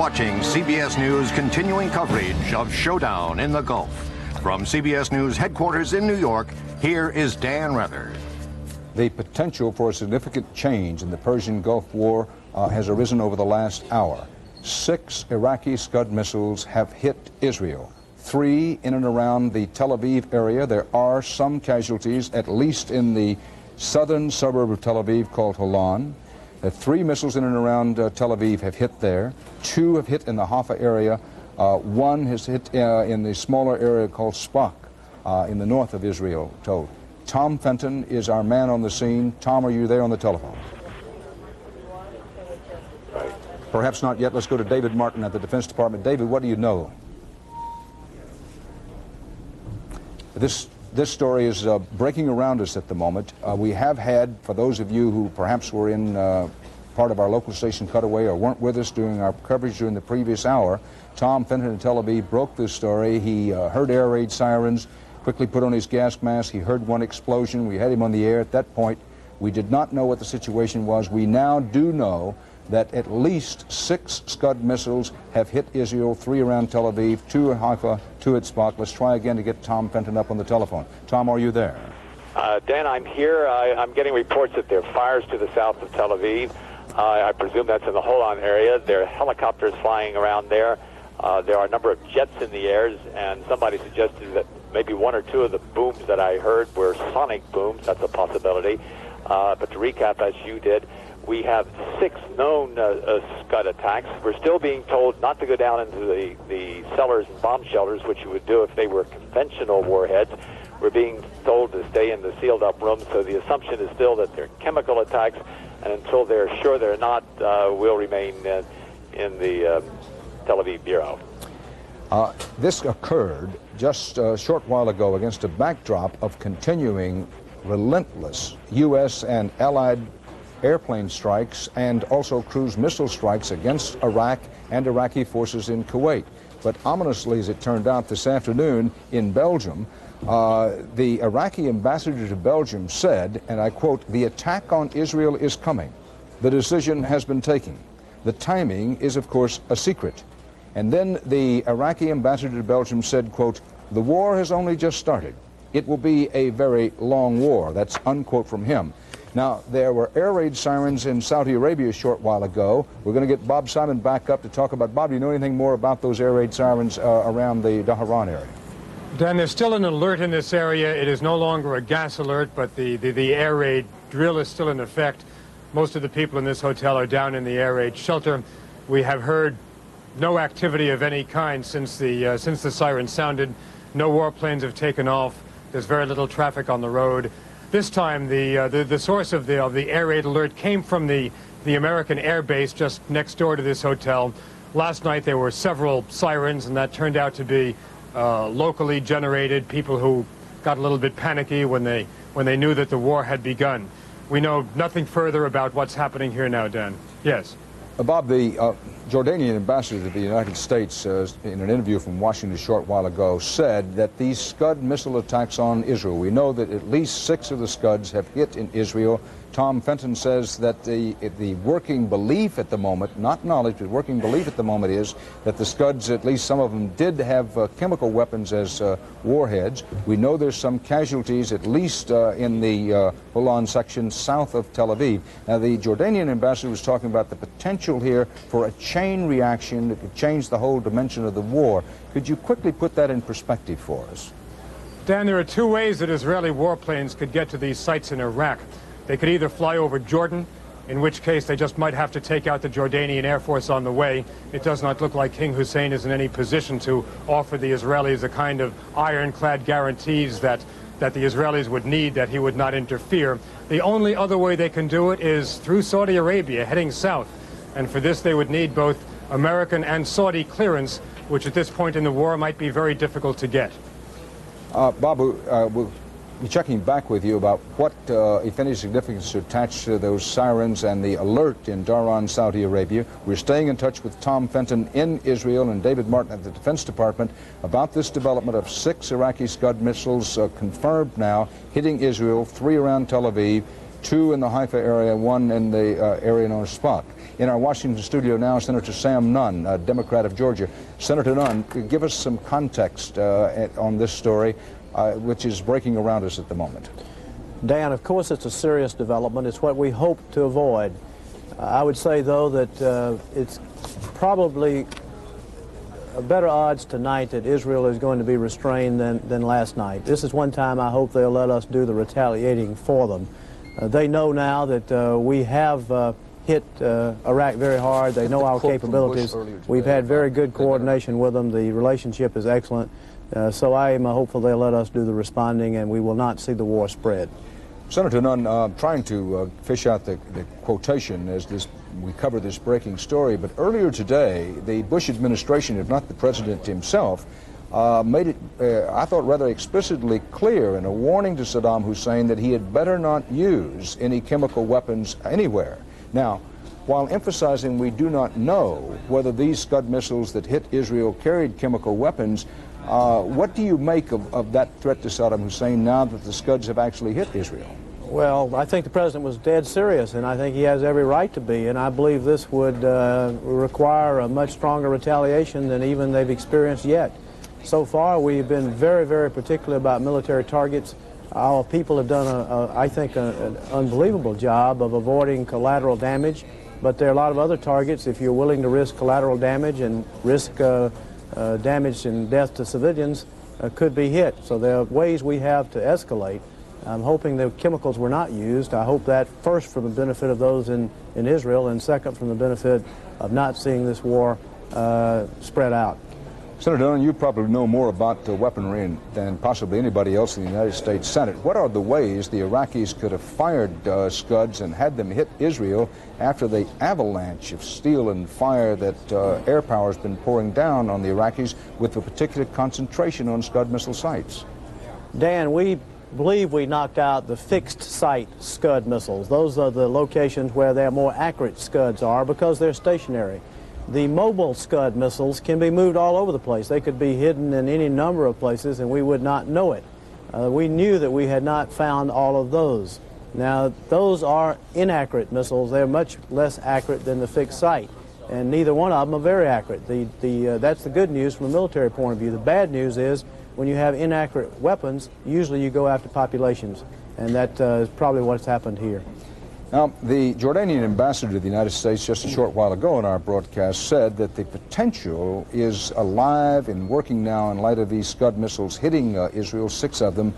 watching CBS News continuing coverage of Showdown in the Gulf. From CBS News headquarters in New York, here is Dan Rather. The potential for a significant change in the Persian Gulf War has arisen over the last hour. 6 Iraqi Scud missiles have hit Israel. 3 in and around the Tel Aviv area. There are some casualties, at least in the southern suburb of Tel Aviv called Holon. 3 missiles in and around Tel Aviv have hit there. 2 have hit in the Haifa area. 1 has hit in the smaller area called Spak in the north of Israel, told. Tom Fenton is our man on the scene. Tom, are you there on the telephone? Perhaps not yet. Let's go to David Martin at the Defense Department. David, what do you know? This story is breaking around us at the moment. We have had, for those of you who perhaps were in part of our local station cutaway or weren't with us during our coverage during the previous hour, Tom Fenton in Tel Aviv broke this story. He heard air raid sirens, quickly put on his gas mask. He heard one explosion. We had him on the air at that point. We did not know what the situation was. We now do know that at least 6 Scud missiles have hit Israel, 3 around Tel Aviv, 2 at Haifa, 2 at Spak. Let's try again to get Tom Fenton up on the telephone. Tom, are you there? Dan, I'm here. I'm getting reports that there are fires to the south of Tel Aviv. I presume that's in the Holon area. There are helicopters flying around there. There are a number of jets in the airs, and somebody suggested that maybe 1 or 2 of the booms that I heard were sonic booms. That's a possibility. But to recap, as you did, we have 6 known Scud attacks. We're still being told not to go down into the cellars and bomb shelters, which you would do if they were conventional warheads. We're being told to stay in the sealed-up rooms, so the assumption is still that they're chemical attacks, and until they're sure they're not, we'll remain in the Tel Aviv Bureau. This occurred just a short while ago against a backdrop of continuing relentless U.S. and Allied airplane strikes and also cruise missile strikes against Iraq and Iraqi forces in Kuwait. But ominously, as it turned out this afternoon in Belgium, the Iraqi ambassador to Belgium said, and I quote, "The attack on Israel is coming. The decision has been taken. The timing is, of course, a secret." And then the Iraqi ambassador to Belgium said, quote, "The war has only just started. It will be a very long war." That's unquote from him. Now, there were air raid sirens in Saudi Arabia a short while ago. We're going to get Bob Simon back up to talk about. Bob, do you know anything more about those air raid sirens around the Dhahran area? Dan, there's still an alert in this area. It is no longer a gas alert, but the air raid drill is still in effect. Most of the people in this hotel are down in the air raid shelter. We have heard no activity of any kind since the siren sounded. No warplanes have taken off. There's very little traffic on the road. This time, the source of the air raid alert came from the American air base just next door to this hotel. Last night there were several sirens, and that turned out to be locally generated, people who got a little bit panicky when they knew that the war had begun. We know nothing further about what's happening here now, Dan. Yes. Bob, the Jordanian ambassador to the United States, in an interview from Washington a short while ago, said that these Scud missile attacks on Israel, we know that at least 6 of the Scuds have hit in Israel. Tom Fenton says that the working belief at the moment, not knowledge, but working belief at the moment is that the Scuds, at least some of them, did have chemical weapons as warheads. We know there's some casualties, at least in the Holon section south of Tel Aviv. Now, the Jordanian ambassador was talking about the potential here for a chain reaction that could change the whole dimension of the war. Could you quickly put that in perspective for us? Dan, there are 2 ways that Israeli warplanes could get to these sites in Iraq. They could either fly over Jordan, in which case they just might have to take out the Jordanian Air Force on the way. It does not look like King Hussein is in any position to offer the Israelis the kind of ironclad guarantees that the Israelis would need, that he would not interfere. The only other way they can do it is through Saudi Arabia, heading south. And for this they would need both American and Saudi clearance, which at this point in the war might be very difficult to get. Bob, we'll be checking back with you about what, if any, significance to attach to those sirens and the alert in Dhahran, Saudi Arabia. We're staying in touch with Tom Fenton in Israel and David Martin at the Defense Department about this development of 6 Iraqi Scud missiles confirmed now hitting Israel, 3 around Tel Aviv, 2 in the Haifa area, 1 in the area known as Spak. In our Washington studio now, Senator Sam Nunn, a Democrat of Georgia. Senator Nunn, give us some context on this story, which is breaking around us at the moment. Dan, of course it's a serious development. It's what we hope to avoid. I would say, though, that it's probably better odds tonight that Israel is going to be restrained than last night. This is one time I hope they'll let us do the retaliating for them. They know now that we have hit Iraq very hard. They know our capabilities. We've had very good coordination with them. The relationship is excellent. So I am hopeful they'll let us do the responding and we will not see the war spread. Senator Nunn, trying to fish out the quotation as we cover this breaking story, but earlier today, the Bush administration, if not the president himself, made it, I thought, rather explicitly clear in a warning to Saddam Hussein that he had better not use any chemical weapons anywhere. Now, while emphasizing we do not know whether these Scud missiles that hit Israel carried chemical weapons, what do you make of that threat to Saddam Hussein now that the Scuds have actually hit Israel? Well, I think the president was dead serious, and I think he has every right to be, and I believe this would require a much stronger retaliation than even they've experienced yet. So far, we've been very, very particular about military targets. Our people have done, I think, an unbelievable job of avoiding collateral damage, but there are a lot of other targets. If you're willing to risk collateral damage and risk damage and death to civilians, could be hit. So there are ways we have to escalate. I'm hoping the chemicals were not used. I hope that first for the benefit of those in Israel, and second from the benefit of not seeing this war spread out. Senator Nunn, you probably know more about the weaponry than possibly anybody else in the United States Senate. What are the ways the Iraqis could have fired Scuds and had them hit Israel after the avalanche of steel and fire that air power has been pouring down on the Iraqis, with a particular concentration on Scud missile sites? Dan, we believe we knocked out the fixed site Scud missiles. Those are the locations where their more accurate Scuds are because they're stationary. The mobile Scud missiles can be moved all over the place. They could be hidden in any number of places and we would not know it. We knew that we had not found all of those. Now, those are inaccurate missiles. They're much less accurate than the fixed site, and neither one of them are very accurate. That's the good news from a military point of view. The bad news is when you have inaccurate weapons, usually you go after populations, and that is probably what's happened here. Now, the Jordanian ambassador to the United States just a short while ago in our broadcast said that the potential is alive and working now in light of these Scud missiles hitting Israel, 6 of them,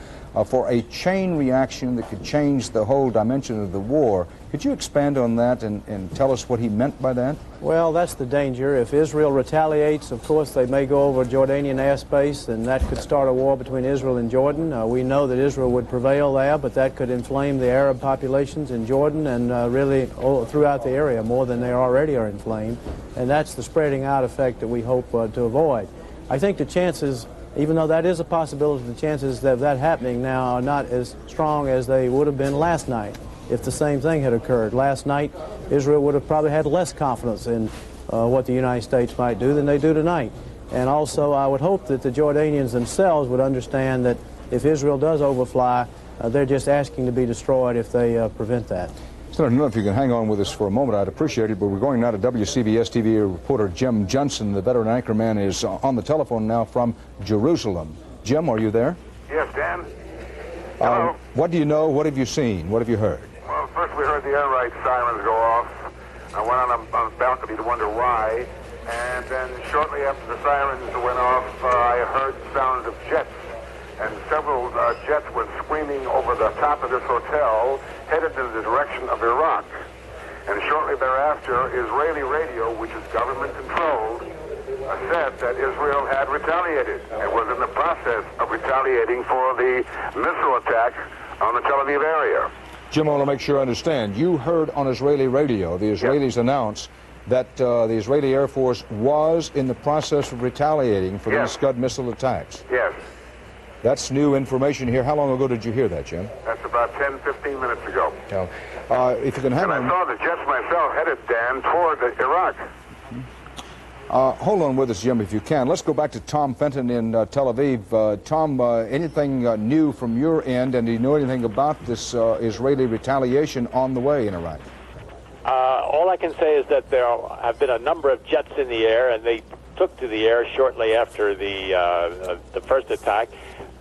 for a chain reaction that could change the whole dimension of the war. Could you expand on that and tell us what he meant by that? Well, that's the danger. If Israel retaliates, of course, they may go over Jordanian airspace, and that could start a war between Israel and Jordan. We know that Israel would prevail there, but that could inflame the Arab populations in Jordan and really throughout the area more than they already are inflamed. And that's the spreading out effect that we hope to avoid. I think the chances, even though that is a possibility, the chances of that happening now are not as strong as they would have been last night. If the same thing had occurred last night, Israel would have probably had less confidence in what the United States might do than they do tonight. And also, I would hope that the Jordanians themselves would understand that if Israel does overfly, they're just asking to be destroyed if they prevent that. Senator Nunn, if you can hang on with us for a moment, I'd appreciate it. But we're going now to WCBS TV reporter Jim Johnson. The veteran anchorman is on the telephone now from Jerusalem. Jim, are you there? Yes, Dan. Hello. What do you know? What have you seen? What have you heard? Well, first we heard the air raid sirens go off. I went on a balcony to wonder why. And then shortly after the sirens went off, I heard sounds of jets. And several jets were screaming over the top of this hotel, headed in the direction of Iraq. And shortly thereafter, Israeli radio, which is government-controlled, said that Israel had retaliated and was in the process of retaliating for the missile attack on the Tel Aviv area. Jim, I want to make sure I understand. You heard on Israeli radio the Israelis announce that the Israeli Air Force was in the process of retaliating for these Scud missile attacks. Yes. That's new information here. How long ago did you hear that, Jim? That's about 10, 15 minutes ago. If you can hang on. And I saw the jets myself headed, Dan, toward Iraq. Hold on with us, Jim, if you can. Let's go back to Tom Fenton in Tel Aviv. Tom, anything new from your end, and do you know anything about this Israeli retaliation on the way in Iraq? All I can say is that there have been a number of jets in the air, and they took to the air shortly after the first attack.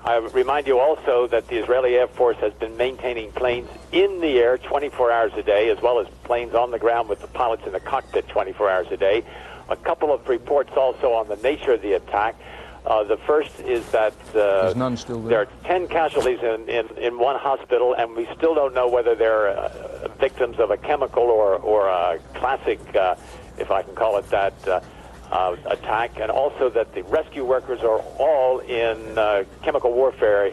I remind you also that the Israeli Air Force has been maintaining planes in the air 24 hours a day, as well as planes on the ground with the pilots in the cockpit 24 hours a day. A couple of reports also on the nature of the attack. The first is that There's none still there are 10 casualties in one hospital, and we still don't know whether they're victims of a chemical or a classic, if I can call it that, attack, and also that the rescue workers are all in chemical warfare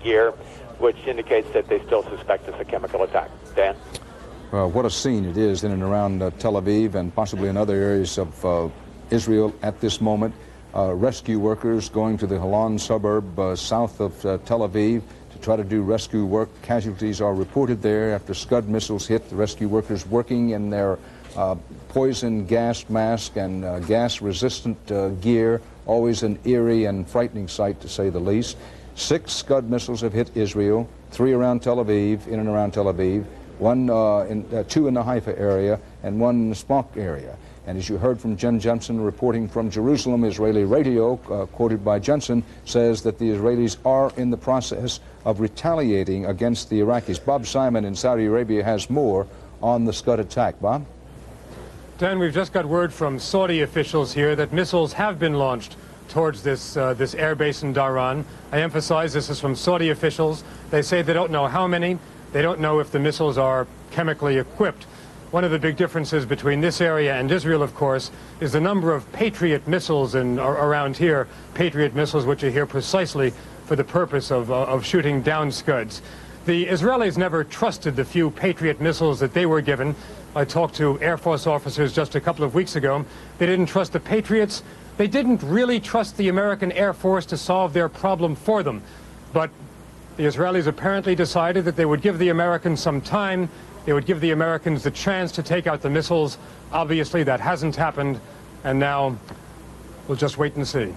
gear, which indicates that they still suspect it's a chemical attack. Dan? What a scene it is in and around Tel Aviv and possibly in other areas of Israel at this moment. Rescue workers going to the Holon suburb south of Tel Aviv to try to do rescue work. Casualties are reported there after Scud missiles hit. The rescue workers working in their poison gas mask and gas-resistant gear. Always an eerie and frightening sight, to say the least. 6 Scud missiles have hit Israel, 3 around Tel Aviv, in and around Tel Aviv, 2 in the Haifa area, and 1 in the Smock area. And as you heard from Jen Jensen reporting from Jerusalem, Israeli radio, quoted by Jensen, says that the Israelis are in the process of retaliating against the Iraqis. Bob Simon in Saudi Arabia has more on the Scud attack. Bob? Dan, we've just got word from Saudi officials here that missiles have been launched towards this air base in Dhahran. I emphasize this is from Saudi officials. They say they don't know how many. They don't know if the missiles are chemically equipped. One of the big differences between this area and Israel, of course, is the number of Patriot missiles around here, Patriot missiles which are here precisely for the purpose of shooting down Scuds. The Israelis never trusted the few Patriot missiles that they were given. I talked to Air Force officers just a couple of weeks ago. They didn't trust the Patriots. They didn't really trust the American Air Force to solve their problem for them. But the Israelis apparently decided that they would give the Americans some time. They would give the Americans the chance to take out the missiles. Obviously, that hasn't happened, and now we'll just wait and see.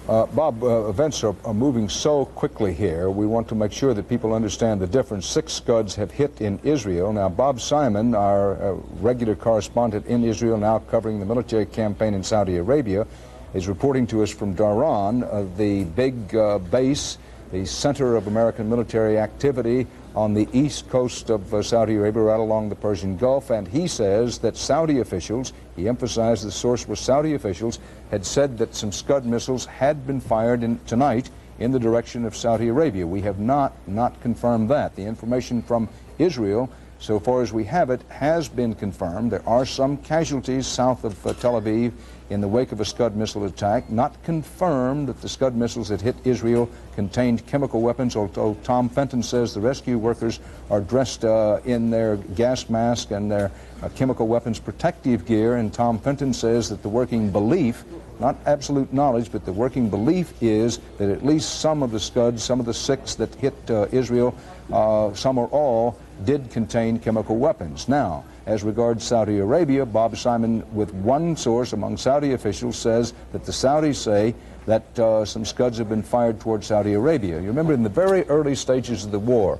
Bob, events are moving so quickly here. We want to make sure that people understand the difference. 6 Scuds have hit in Israel. Now, Bob Simon, our regular correspondent in Israel, now covering the military campaign in Saudi Arabia, is reporting to us from Dhahran, the big base, the center of American military activity on the east coast of Saudi Arabia, right along the Persian Gulf. And he says that Saudi officials, he emphasized the source was Saudi officials, had said that some Scud missiles had been fired tonight in the direction of Saudi Arabia. We have not confirmed that. The information from Israel, so far as we have it, has been confirmed. There are some casualties south of Tel Aviv in the wake of a Scud missile attack. Not confirmed that the Scud missiles that hit Israel contained chemical weapons, although Tom Fenton says the rescue workers are dressed in their gas mask and their chemical weapons protective gear. And Tom Fenton says that the working belief, not absolute knowledge, but the working belief is that at least some of the Scuds, some of the 6 that hit Israel, some or all, did contain chemical weapons. Now, as regards Saudi Arabia, Bob Simon, with one source among Saudi officials, says that the Saudis say that some Scuds have been fired towards Saudi Arabia. You remember in the very early stages of the war,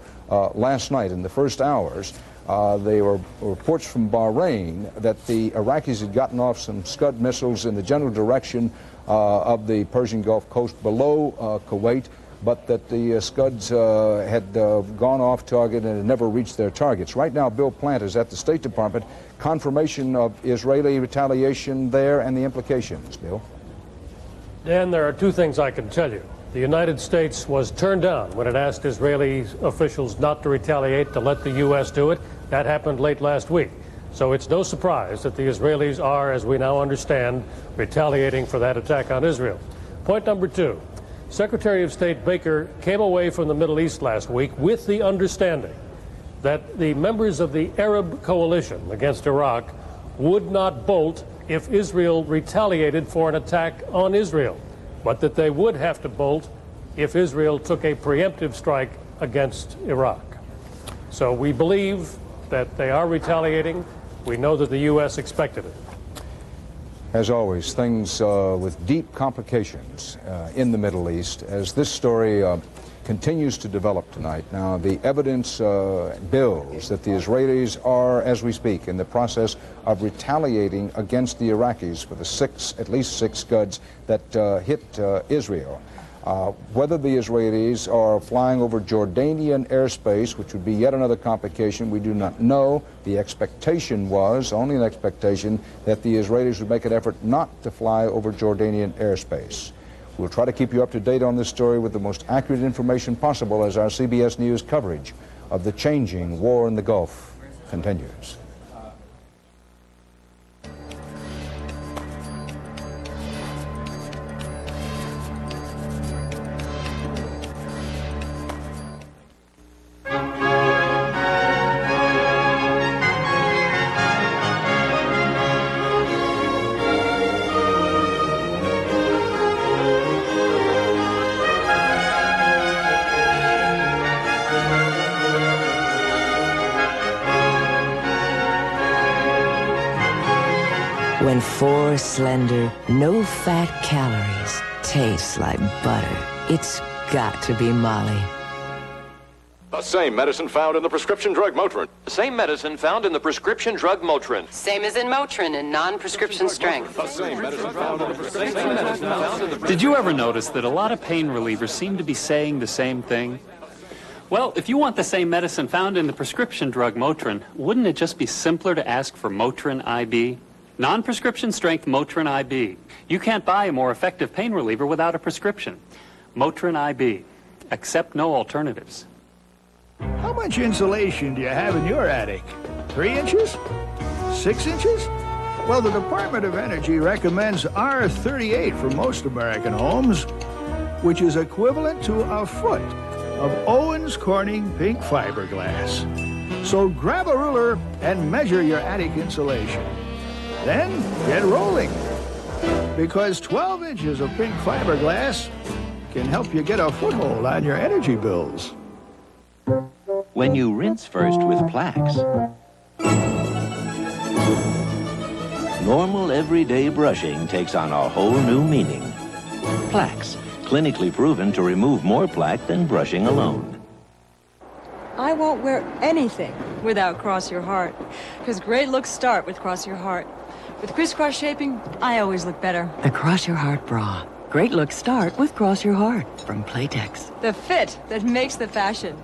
last night in the first hours, there were reports from Bahrain that the Iraqis had gotten off some Scud missiles in the general direction of the Persian Gulf coast below Kuwait, but that the Scuds had gone off target and had never reached their targets. Right now, Bill Plant is at the State Department. Confirmation of Israeli retaliation there and the implications. Bill? Dan, there are 2 things I can tell you. The United States was turned down when it asked Israeli officials not to retaliate, to let the U.S. do it. That happened late last week. So it's no surprise that the Israelis are, as we now understand, retaliating for that attack on Israel. Point number 2. Secretary of State Baker came away from the Middle East last week with the understanding that the members of the Arab coalition against Iraq would not bolt if Israel retaliated for an attack on Israel, but that they would have to bolt if Israel took a preemptive strike against Iraq. So we believe that they are retaliating. We know that the U.S. expected it. As always, things with deep complications in the Middle East as this story continues to develop tonight. Now, the evidence builds that the Israelis are, as we speak, in the process of retaliating against the Iraqis for the at least six Scuds that hit Israel. Whether the Israelis are flying over Jordanian airspace, which would be yet another complication, we do not know. The expectation was, only an expectation, that the Israelis would make an effort not to fly over Jordanian airspace. We'll try to keep you up to date on this story with the most accurate information possible as our CBS News coverage of the changing war in the Gulf continues. When four slender, no-fat calories taste like butter, it's got to be Molly. The same medicine found in the prescription drug Motrin. The same medicine found in the prescription drug Motrin. Same as in Motrin in non-prescription strength. The same medicine found in the prescription. Did you ever notice that a lot of pain relievers seem to be saying the same thing? Well, if you want the same medicine found in the prescription drug Motrin, wouldn't it just be simpler to ask for Motrin IB? Non-prescription strength Motrin IB. You can't buy a more effective pain reliever without a prescription. Motrin IB. Accept no alternatives. How much insulation do you have in your attic? 3 inches? 6 inches? Well, the Department of Energy recommends R38 for most American homes, which is equivalent to a foot of Owens Corning pink fiberglass. So grab a ruler and measure your attic insulation. Then get rolling, because 12 inches of pink fiberglass can help you get a foothold on your energy bills. When you rinse first with Plax, normal everyday brushing takes on a whole new meaning. Plax, clinically proven to remove more plaque than brushing alone. I won't wear anything without Cross Your Heart, because great looks start with Cross Your Heart. With crisscross shaping, I always look better. The Cross Your Heart bra. Great looks start with Cross Your Heart from Playtex. The fit that makes the fashion.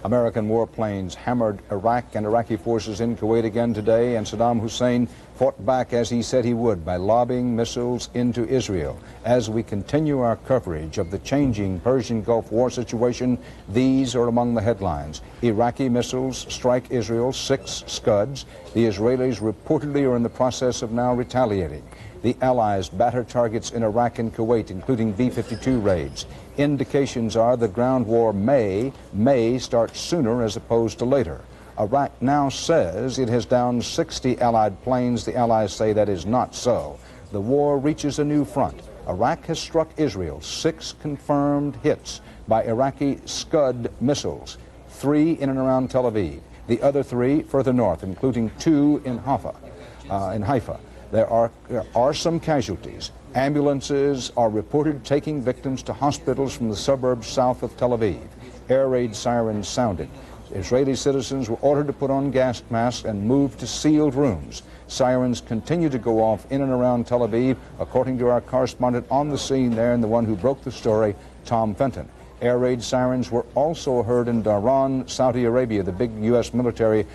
American warplanes hammered Iraq and Iraqi forces in Kuwait again today, and Saddam Hussein fought back as he said he would by lobbing missiles into Israel. As we continue our coverage of the changing Persian Gulf War situation, these are among the headlines. Iraqi missiles strike Israel, 6 Scuds. The Israelis reportedly are in the process of now retaliating. The Allies batter targets in Iraq and Kuwait, including B-52 raids. Indications are the ground war may start sooner as opposed to later. Iraq now says it has downed 60 Allied planes. The Allies say that is not so. The war reaches a new front. Iraq has struck Israel, 6 confirmed hits by Iraqi Scud missiles, 3 in and around Tel Aviv. The other 3 further north, including 2 in Haifa. There are some casualties. Ambulances are reported taking victims to hospitals from the suburbs south of Tel Aviv. Air raid sirens sounded. Israeli citizens were ordered to put on gas masks and move to sealed rooms. Sirens continue to go off in and around Tel Aviv, according to our correspondent on the scene there and the one who broke the story, Tom Fenton. Air raid sirens were also heard in Dhahran, Saudi Arabia, the big U.S. military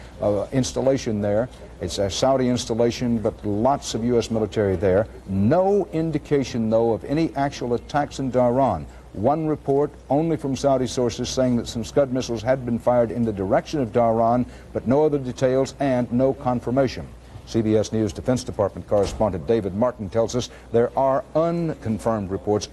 installation there. It's a Saudi installation, but lots of U.S. military there. No indication, though, of any actual attacks in Dhahran. One report, only from Saudi sources, saying that some Scud missiles had been fired in the direction of Dhahran, but no other details and no confirmation. CBS News Defense Department correspondent David Martin tells us there are unconfirmed reports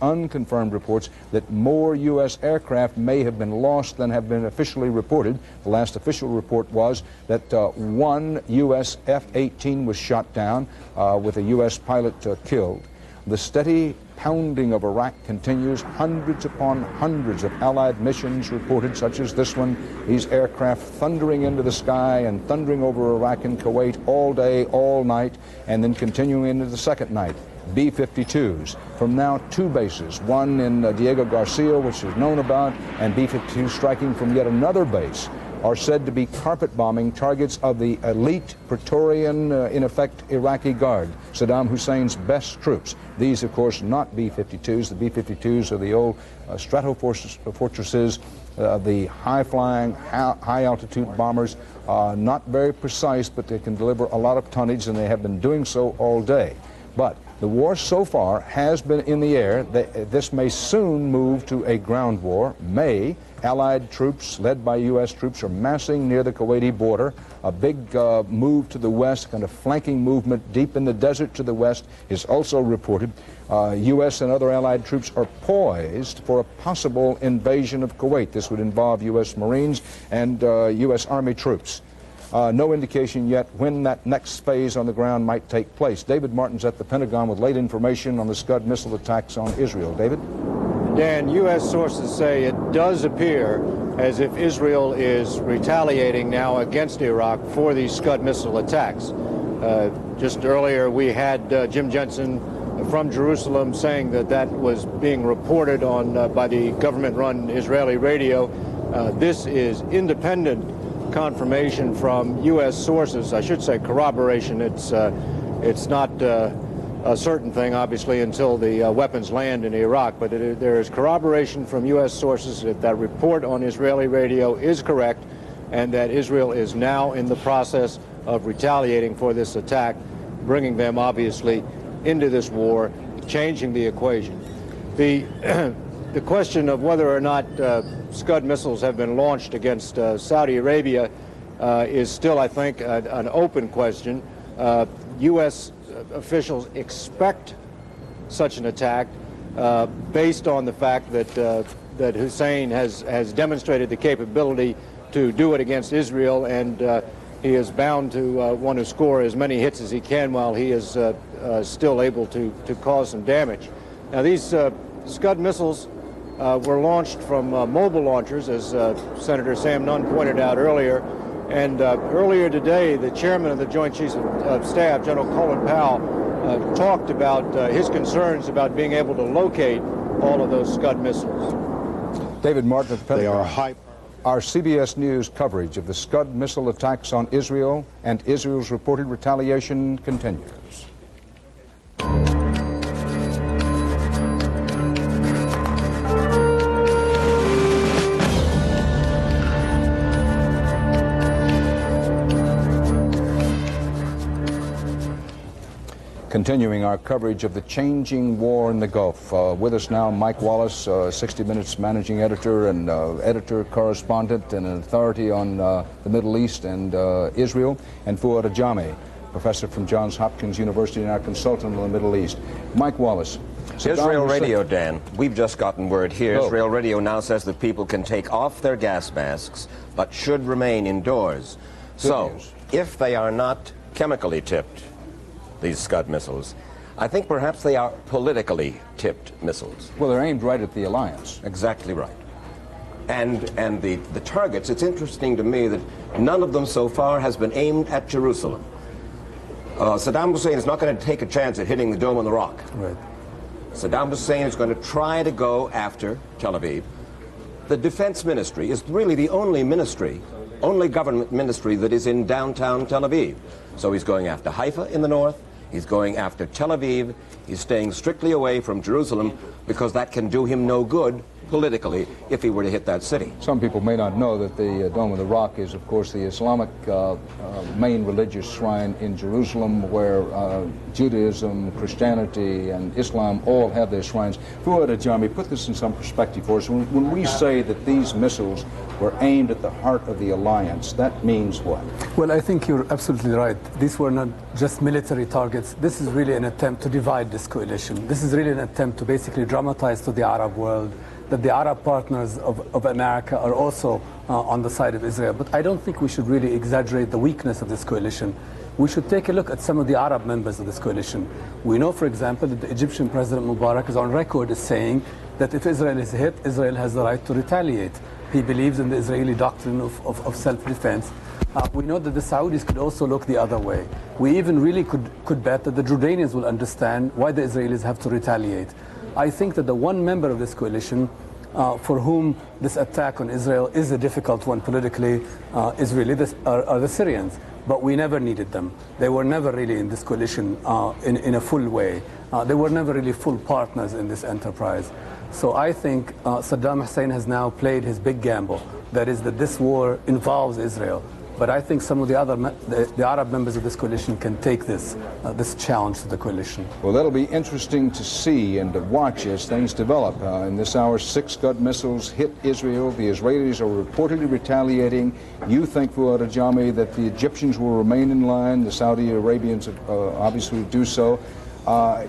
that more U.S. aircraft may have been lost than have been officially reported. The last official report was that 1 U.S. F-18 was shot down with a U.S. pilot killed. The steady pounding of Iraq continues. Hundreds upon hundreds of Allied missions reported, such as this one. These aircraft thundering into the sky and thundering over Iraq and Kuwait all day, all night, and then continuing into the second night. B-52s from now 2 bases, one in Diego Garcia, which is known about, and B-52 striking from yet another base, are said to be carpet bombing targets of the elite Praetorian, in effect, Iraqi Guard, Saddam Hussein's best troops. These, of course, not B-52s. The B-52s are the old stratofortresses, the high-flying, high-altitude bombers, not very precise, but they can deliver a lot of tonnage, and they have been doing so all day. But the war so far has been in the air. This may soon move to a ground war. Allied troops, led by U.S. troops, are massing near the Kuwaiti border. A big move to the west, kind of flanking movement deep in the desert to the west is also reported. U.S. and other Allied troops are poised for a possible invasion of Kuwait. This would involve U.S. Marines and U.S. Army troops. No indication yet when that next phase on the ground might take place. David Martin's at the Pentagon with late information on the Scud missile attacks on Israel. David? Dan, U.S. sources say it does appear as if Israel is retaliating now against Iraq for these Scud missile attacks. Just earlier we had Jim Jensen from Jerusalem saying that that was being reported on by the government-run Israeli radio. This is independent confirmation from U.S. sources. I should say corroboration. It's not a certain thing, obviously, until the weapons land in Iraq, but there is corroboration from U.S. sources that that report on Israeli radio is correct and that Israel is now in the process of retaliating for this attack, bringing them, obviously, into this war, changing the equation. The question of whether or not Scud missiles have been launched against Saudi Arabia is still, I think, an open question. U.S. officials expect such an attack based on the fact that Hussein has demonstrated the capability to do it against Israel, and he is bound to want to score as many hits as he can while he is still able to cause some damage. Now, these Scud missiles were launched from mobile launchers, as Senator Sam Nunn pointed out earlier. And earlier today, the chairman of the Joint Chiefs of Staff, General Colin Powell, talked about his concerns about being able to locate all of those Scud missiles. David Martin of the Pentagon. Our CBS News coverage of the Scud missile attacks on Israel and Israel's reported retaliation continues. Continuing our coverage of the changing war in the Gulf. With us now, Mike Wallace, 60 Minutes managing editor and editor-correspondent and an authority on the Middle East and Israel, and Fuad Ajami, professor from Johns Hopkins University and our consultant on the Middle East. Mike Wallace. Israel Radio, Dan. We've just gotten word here. Israel Radio now says that people can take off their gas masks, but should remain indoors. So, if they are not chemically tipped, these Scud missiles, I think perhaps they are politically tipped missiles. Well, they're aimed right at the alliance. Exactly right. And the targets, it's interesting to me that none of them so far has been aimed at Jerusalem. Saddam Hussein is not going to take a chance at hitting the Dome on the Rock. Right. Saddam Hussein is going to try to go after Tel Aviv. The Defense Ministry is really the only ministry, only government ministry that is in downtown Tel Aviv. So he's going after Haifa in the north. He's going after Tel Aviv. He's staying strictly away from Jerusalem because that can do him no good politically if he were to hit that city. Some people may not know that the Dome of the Rock is, of course, the Islamic main religious shrine in Jerusalem, where Judaism, Christianity, and Islam all have their shrines. Fuad Ajami, put this in some perspective for us. When we say that these missiles were aimed at the heart of the alliance, that means what? Well, I think you're absolutely right. These were not just military targets. This is really an attempt to divide this coalition. This is really an attempt to basically dramatize to the Arab world that the Arab partners of America are also on the side of Israel. But I don't think we should really exaggerate the weakness of this coalition. we should take a look at some of the Arab members of this coalition. We know, for example, that the Egyptian President Mubarak is on record as saying that if Israel is hit, Israel has the right to retaliate. He believes in the Israeli doctrine of self-defense. We know that the Saudis could also look the other way. We even really could bet that the Jordanians will understand why the Israelis have to retaliate. I think that the one member of this coalition for whom this attack on Israel is a difficult one politically is really are the Syrians. But we never needed them. They were never really in this coalition in a full way. They were never really full partners in this enterprise. So I think Saddam Hussein has now played his big gamble. That is that this war involves Israel. But I think some of the Arab members of this coalition can take this challenge to the coalition. Well, that'll be interesting to see and to watch as things develop. In this hour, 6 Scud missiles hit Israel. The Israelis are reportedly retaliating. You think, Fuad Ajami, that the Egyptians will remain in line. The Saudi Arabians obviously do so.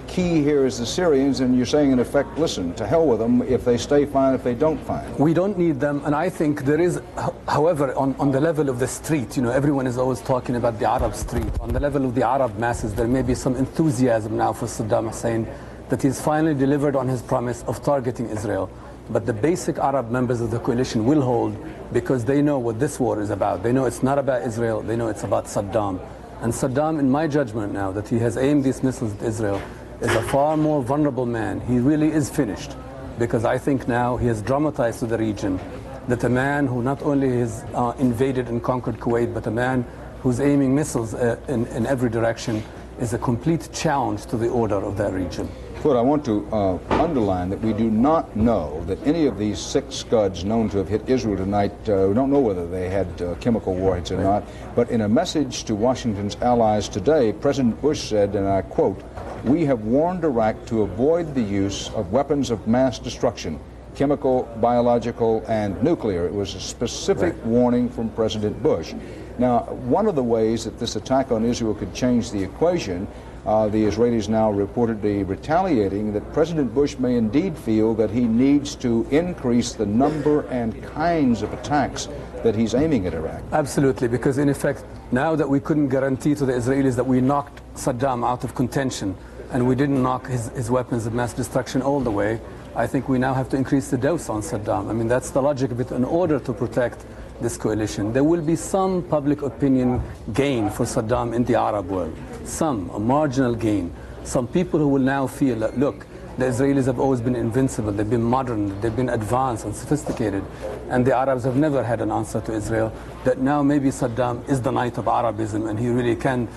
Key here is the Syrians, and you're saying, in effect, listen, to hell with them. If they stay, fine. If they don't, fine. We don't need them, and I think there is, however, on the level of the street, you know, everyone is always talking about the Arab street. On the level of the Arab masses, there may be some enthusiasm now for Saddam Hussein that he's finally delivered on his promise of targeting Israel. But the basic Arab members of the coalition will hold because they know what this war is about. They know it's not about Israel. They know it's about Saddam. And Saddam, in my judgment now, that he has aimed these missiles at Israel, is a far more vulnerable man. He really is finished, because I think now he has dramatized to the region that a man who not only has invaded and conquered Kuwait, but a man who's aiming missiles in every direction is a complete challenge to the order of that region. But I want to underline that we do not know that any of these 6 Scuds known to have hit Israel tonight, we don't know whether they had chemical warheads or not, but in a message to Washington's allies today, President Bush said, and I quote, "We have warned Iraq to avoid the use of weapons of mass destruction, chemical, biological, and nuclear." It was a specific warning from President Bush. Now, one of the ways that this attack on Israel could change the equation, the Israelis now reportedly retaliating, that President Bush may indeed feel that he needs to increase the number and kinds of attacks that he's aiming at Iraq. Absolutely, because in effect, now that we couldn't guarantee to the Israelis that we knocked Saddam out of contention, and we didn't knock his weapons of mass destruction all the way, I think we now have to increase the dose on Saddam. I mean, that's the logic of it. In order to protect this coalition, there will be some public opinion gain for Saddam in the Arab world. A marginal gain. Some people who will now feel that, look, the Israelis have always been invincible, they've been modern, they've been advanced and sophisticated, and the Arabs have never had an answer to Israel, that now maybe Saddam is the knight of Arabism and he really can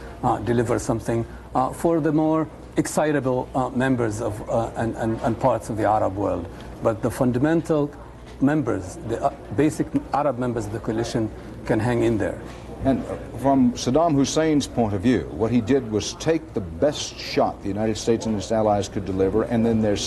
deliver something for the more excitable members of and parts of the Arab world. But the fundamental members, the basic Arab members of the coalition, can hang in there. And from Saddam Hussein's point of view, what he did was take the best shot the United States and its allies could deliver, and then their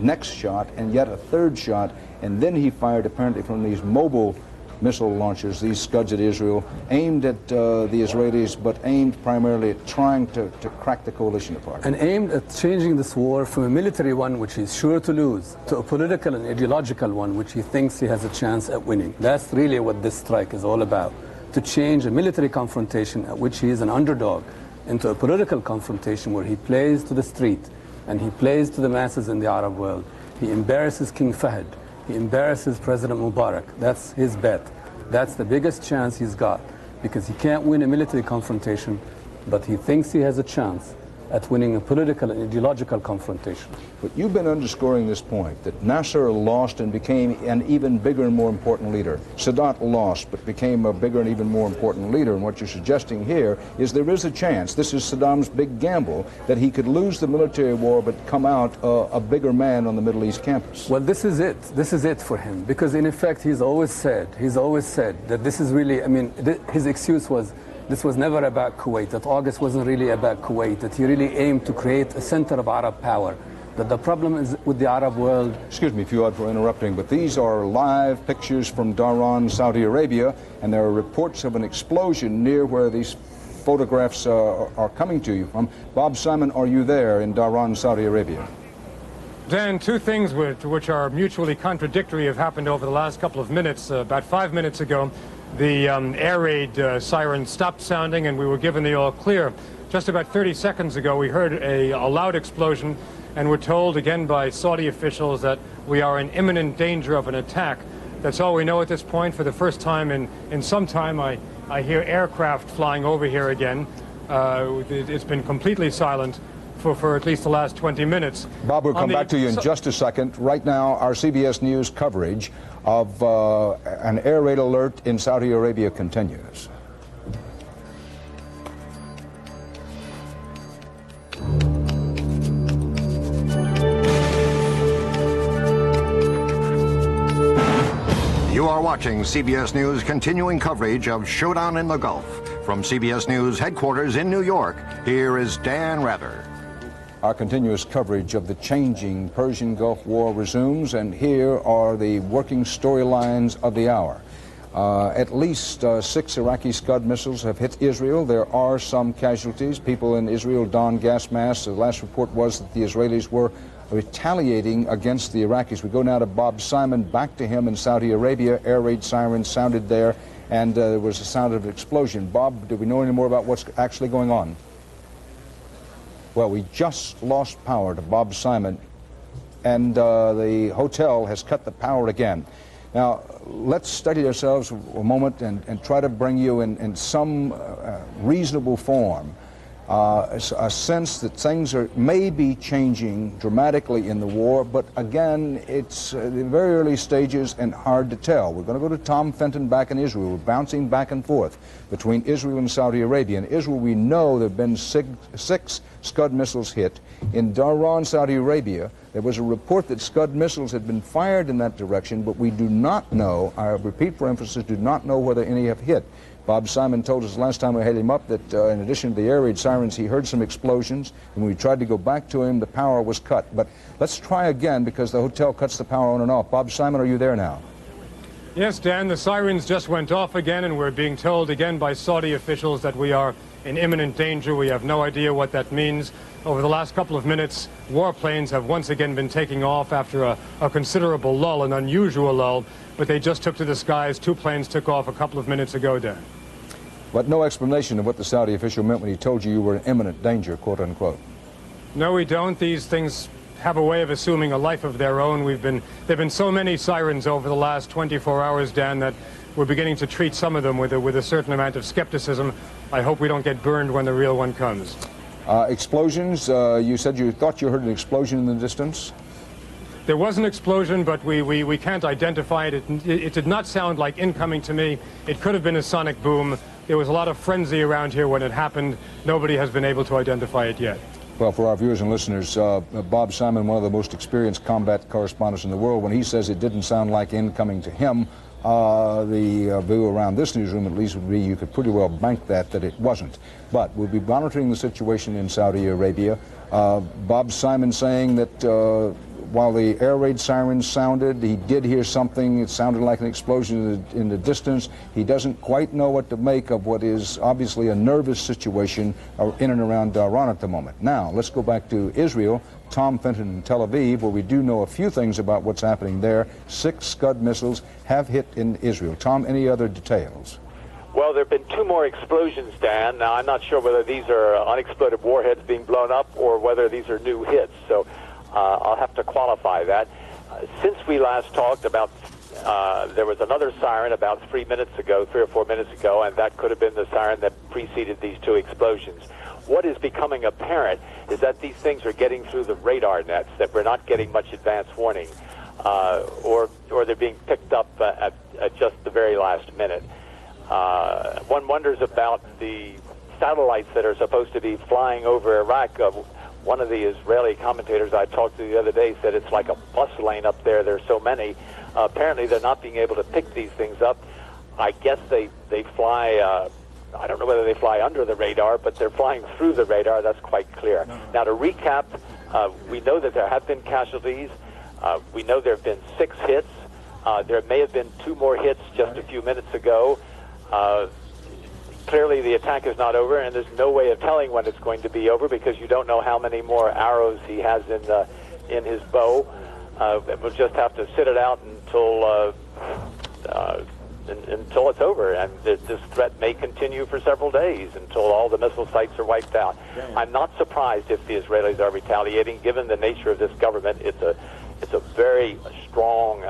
next shot, and yet a third shot, and then he fired apparently from these mobile missile launchers, these Scuds at Israel, aimed at the Israelis, but aimed primarily at trying to crack the coalition apart. And aimed at changing this war from a military one, which he's sure to lose, to a political and ideological one, which he thinks he has a chance at winning. That's really what this strike is all about. To change a military confrontation at which he is an underdog into a political confrontation where he plays to the street and he plays to the masses in the Arab world. He embarrasses King Fahd. He embarrasses President Mubarak. That's his bet. That's the biggest chance he's got, because he can't win a military confrontation, but he thinks he has a chance at winning a political and ideological confrontation. But you've been underscoring this point, that Nasser lost and became an even bigger and more important leader. Sadat lost, but became a bigger and even more important leader. And what you're suggesting here is there is a chance, this is Saddam's big gamble, that he could lose the military war but come out a bigger man on the Middle East campus. Well, this is it. This is it for him. Because in effect, he's always said that this is really, I mean, his excuse was, this was never about Kuwait, that August wasn't really about Kuwait, that he really aimed to create a center of Arab power, that the problem is with the Arab world. Excuse me, Fuad, for interrupting, but these are live pictures from Dhahran, Saudi Arabia, and there are reports of an explosion near where these photographs are coming to you from. Bob Simon, are you there in Dhahran, Saudi Arabia? Dan, two things which are mutually contradictory have happened over the last couple of minutes. About 5 minutes ago, the air raid siren stopped sounding and we were given the all clear. Just about 30 seconds ago, we heard a loud explosion and were told again by Saudi officials that we are in imminent danger of an attack. That's all we know at this point. For the first time in some time, I hear aircraft flying over here again. It's been completely silent for at least the last 20 minutes. Bob, we'll come back to you in just a second. Right now, our CBS News coverage of an air raid alert in Saudi Arabia continues. You are watching CBS News continuing coverage of Showdown in the Gulf. From CBS News headquarters in New York, here is Dan Rather. Our continuous coverage of the changing Persian Gulf War resumes, and here are the working storylines of the hour. At least 6 Iraqi Scud missiles have hit Israel. There are some casualties. People in Israel don gas masks. The last report was that the Israelis were retaliating against the Iraqis. We go now to Bob Simon, back to him in Saudi Arabia. Air raid sirens sounded there, and there was a sound of an explosion. Bob, do we know any more about what's actually going on? Well, we just lost power to Bob Simon, and the hotel has cut the power again. Now, let's study ourselves a moment and try to bring you in some reasonable form a sense that things may be changing dramatically in the war, but again, it's the very early stages and hard to tell. We're going to go to Tom Fenton back in Israel. We're bouncing back and forth between Israel and Saudi Arabia. In Israel, we know there have been 6 Scud missiles hit. In Dhahran, Saudi Arabia, there was a report that Scud missiles had been fired in that direction, but we do not know, I repeat for emphasis, do not know whether any have hit. Bob Simon told us last time we had him up that in addition to the air raid sirens, he heard some explosions, and when we tried to go back to him, the power was cut. But let's try again, because the hotel cuts the power on and off. Bob Simon, are you there now? Yes, Dan, the sirens just went off again, and we're being told again by Saudi officials that we are in imminent danger. We have no idea what that means. Over the last couple of minutes, warplanes have once again been taking off after a considerable lull, an unusual lull, but they just took to the skies. 2 planes took off a couple of minutes ago, Dan. But no explanation of what the Saudi official meant when he told you were in imminent danger, quote unquote. No, we don't. These things have a way of assuming a life of their own. There have been so many sirens over the last 24 hours, Dan, that we're beginning to treat some of them with a certain amount of skepticism. I hope we don't get burned when the real one comes. Explosions, you said you thought you heard an explosion in the distance? There was an explosion, but we can't identify it. It did not sound like incoming to me. It could have been a sonic boom. There was a lot of frenzy around here when it happened. Nobody has been able to identify it yet. Well, for our viewers and listeners, Bob Simon, one of the most experienced combat correspondents in the world, when he says it didn't sound like incoming to him, the view around this newsroom at least would be you could pretty well bank that it wasn't. But we'll be monitoring the situation in Saudi Arabia. Bob Simon saying that while the air raid sirens sounded, he did hear something. It sounded like an explosion in the distance. He doesn't quite know what to make of what is obviously a nervous situation in and around Dhahran at the moment. Now, let's go back to Israel. Tom Fenton in Tel Aviv, where we do know a few things about what's happening there. 6 Scud missiles have hit in Israel. Tom, any other details? Well, there have been 2 more explosions, Dan. Now, I'm not sure whether these are unexploded warheads being blown up or whether these are new hits. So I'll have to qualify that. Since we last talked about, there was another siren about 3 or 4 minutes ago, and that could have been the siren that preceded these 2 explosions. What is becoming apparent is that these things are getting through the radar nets, that we're not getting much advance warning, or they're being picked up at just the very last minute. One wonders about the satellites that are supposed to be flying over Iraq. One of the Israeli commentators I talked to the other day said it's like a bus lane up there. There's so many. Apparently, they're not being able to pick these things up. I guess they fly. I don't know whether they fly under the radar, but they're flying through the radar. That's quite clear. Now, to recap, we know that there have been casualties. We know there have been 6 hits. There may have been 2 more hits just a few minutes ago. Clearly, the attack is not over, and there's no way of telling when it's going to be over because you don't know how many more arrows he has in his bow. We'll just have to sit it out until until it's over, and this threat may continue for several days until all the missile sites are wiped out. I'm not surprised if the Israelis are retaliating, given the nature of this government. It's a very strong,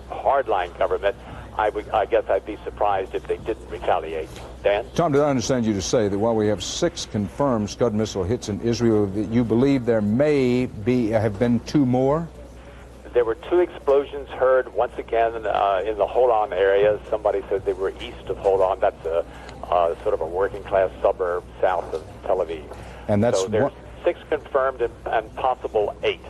hardline government. I guess I'd be surprised if they didn't retaliate. Dan? Tom, did I understand you to say that while we have 6 confirmed Scud missile hits in Israel, that you believe there may have been 2 more? There were 2 explosions heard once again in the Holon area. Somebody said they were east of Holon. That's sort of a working-class suburb south of Tel Aviv. And that's so there's 6 confirmed and possible 8.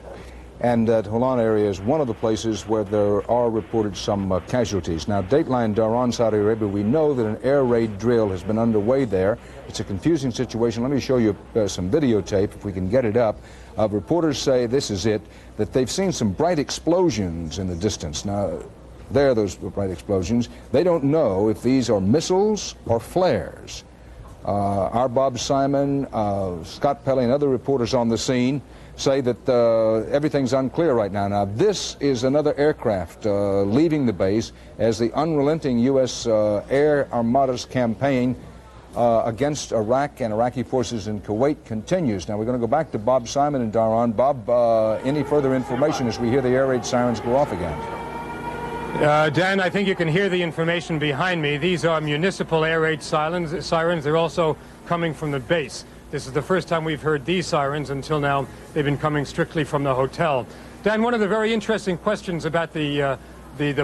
And that Holon area is one of the places where there are reported some casualties. Now, Dateline Dhahran, Saudi Arabia, we know that an air raid drill has been underway there. It's a confusing situation. Let me show you some videotape, if we can get it up. Reporters say, this is it, that they've seen some bright explosions in the distance. Now, there are those bright explosions. They don't know if these are missiles or flares. Our Bob Simon, Scott Pelley, and other reporters on the scene say that everything's unclear right now. Now, this is another aircraft leaving the base as the unrelenting U.S. Air Armada's campaign against Iraq and Iraqi forces in Kuwait continues. Now, we're going to go back to Bob Simon in Dhahran. Bob, any further information as we hear the air raid sirens go off again? Dan, I think you can hear the information behind me. These are municipal air raid sirens. They're also coming from the base. This is the first time we've heard these sirens. Until now, they've been coming strictly from the hotel. Dan, one of the very interesting questions about the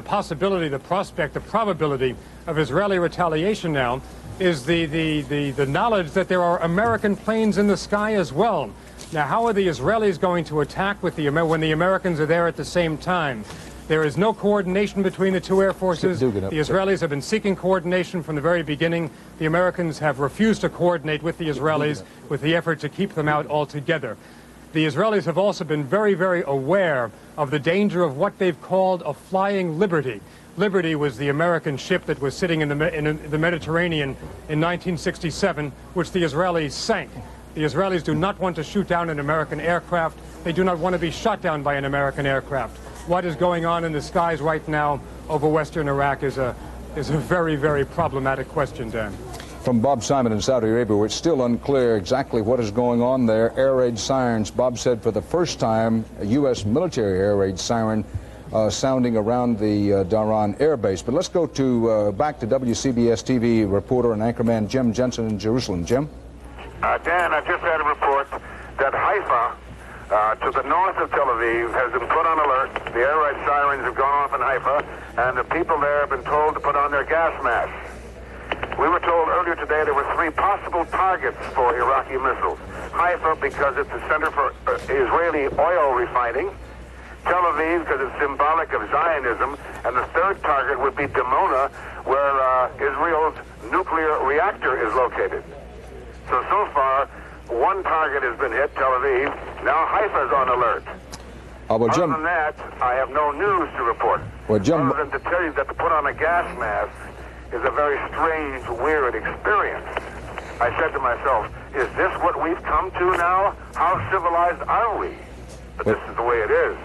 possibility, the prospect, the probability of Israeli retaliation now is the knowledge that there are American planes in the sky as well. Now, how are the Israelis going to attack with when the Americans are there at the same time? There is no coordination between the 2 air forces. The Israelis have been seeking coordination from the very beginning. The Americans have refused to coordinate with the Israelis with the effort to keep them out altogether. The Israelis have also been very, very aware of the danger of what they've called a flying Liberty. Liberty was the American ship that was sitting in the Mediterranean in 1967, which the Israelis sank. The Israelis do not want to shoot down an American aircraft. They do not want to be shot down by an American aircraft. What is going on in the skies right now over western Iraq is a very, very problematic question, Dan. From Bob Simon in Saudi Arabia, where it's still unclear exactly what is going on there. Air raid sirens, Bob said for the first time, a U.S. military air raid siren sounding around the Dhahran air base. But let's go to back to WCBS TV reporter and anchorman Jim Jensen in Jerusalem. Jim? Dan, I just had a report that Haifa, to the north of Tel Aviv, has been put on alert. The air raid sirens have gone off in Haifa, and the people there have been told to put on their gas masks. We were told earlier today there were 3 possible targets for Iraqi missiles. Haifa, because it's a center for Israeli oil refining. Tel Aviv, because it's symbolic of Zionism. And the 3rd target would be Dimona, where Israel's nuclear reactor is located. So far, 1 target has been hit, Tel Aviv. Now Haifa's on alert. Well, Jim, other than that, I have no news to report. Well, Jim, other than to tell you that to put on a gas mask is a very strange, weird experience. I said to myself, is this what we've come to now? How civilized are we? But this is the way it is.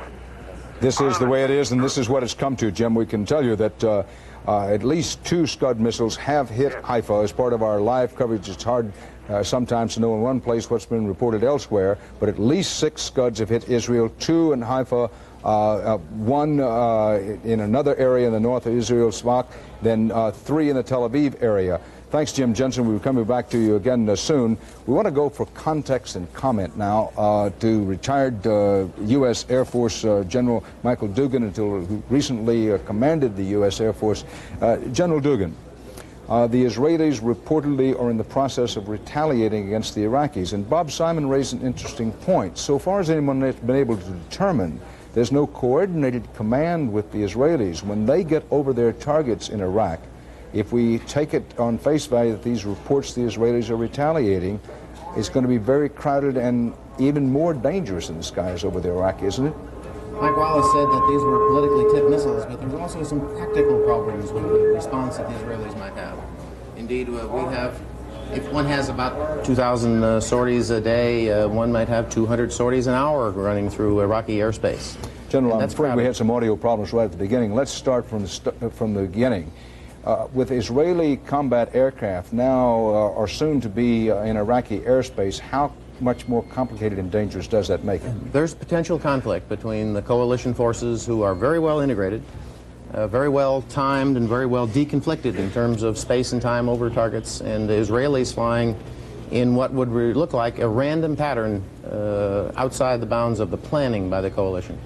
This is the way it is, and this is what it's come to, Jim. We can tell you that at least 2 Scud missiles have hit Haifa. As part of our live coverage, it's hard sometimes to know in one place what's been reported elsewhere, but at least 6 Scuds have hit Israel, 2 in Haifa, 1 in another area in the north of Israel, Sfak, then 3 in the Tel Aviv area. Thanks, Jim Jensen. We'll be coming back to you again soon. We want to go for context and comment now to retired U.S. Air Force General Michael Dugan, who recently commanded the U.S. Air Force. General Dugan, the Israelis reportedly are in the process of retaliating against the Iraqis. And Bob Simon raised an interesting point. So far as anyone has been able to determine, there's no coordinated command with the Israelis. When they get over their targets in Iraq, if we take it on face value that these reports the Israelis are retaliating, it's going to be very crowded and even more dangerous in the skies over the Iraq, isn't it? Mike Wallace said that these were politically tipped missiles, but there's also some practical problems with the response that the Israelis might have. Indeed, we have, if one has about 2,000 sorties a day, one might have 200 sorties an hour running through Iraqi airspace. General, I'm afraid we had some audio problems right at the beginning. Let's start from the beginning. With Israeli combat aircraft now or soon to be in Iraqi airspace, how much more complicated and dangerous does that make it? There's potential conflict between the coalition forces, who are very well integrated, very well timed, and very well deconflicted in terms of space and time over targets, and the Israelis flying in what would look like a random pattern outside the bounds of the planning by the coalition.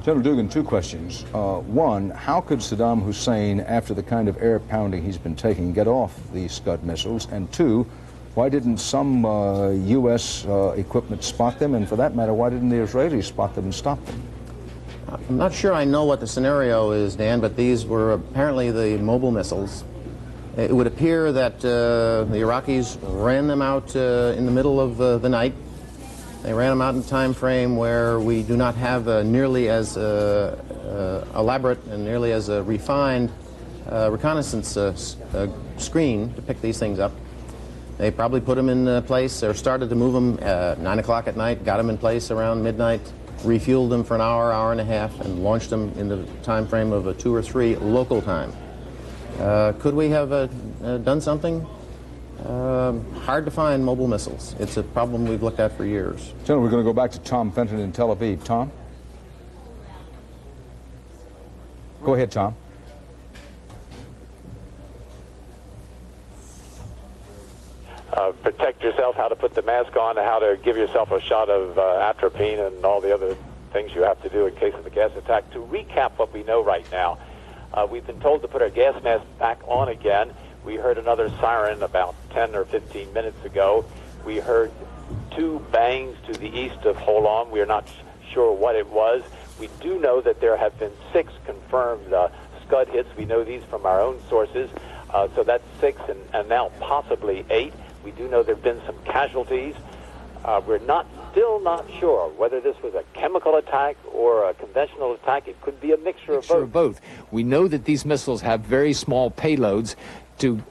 General Dugan, two questions. One, how could Saddam Hussein, after the kind of air pounding he's been taking, get off these Scud missiles? And two, why didn't some U.S. Equipment spot them? And for that matter, why didn't the Israelis spot them and stop them? I'm not sure I know what the scenario is, Dan, but these were apparently the mobile missiles. It would appear that the Iraqis ran them out in the middle of the night. They ran them out in a time frame where we do not have nearly as elaborate and nearly as refined reconnaissance screen to pick these things up. They probably put them in place or started to move them at 9 o'clock at night, got them in place around midnight, refueled them for an hour, hour and a half, and launched them in the time frame of 2 or 3 local time. Could we have done something? Hard to find mobile missiles. It's a problem we've looked at for years. General, we're going to go back to Tom Fenton in Tel Aviv. Tom? Go ahead, Tom. Protect yourself, how to put the mask on, how to give yourself a shot of atropine and all the other things you have to do in case of a gas attack. To recap what we know right now, we've been told to put our gas mask back on again. We heard another siren about 10 or 15 minutes ago. We heard 2 bangs to the east of Holon. We are not sure what it was. We do know that there have been 6 confirmed Scud hits. We know these from our own sources. So that's 6 and now possibly 8. We do know there have been some casualties. We're still not sure whether this was a chemical attack or a conventional attack. It could be a mixture of both. We know that these missiles have very small payloads. To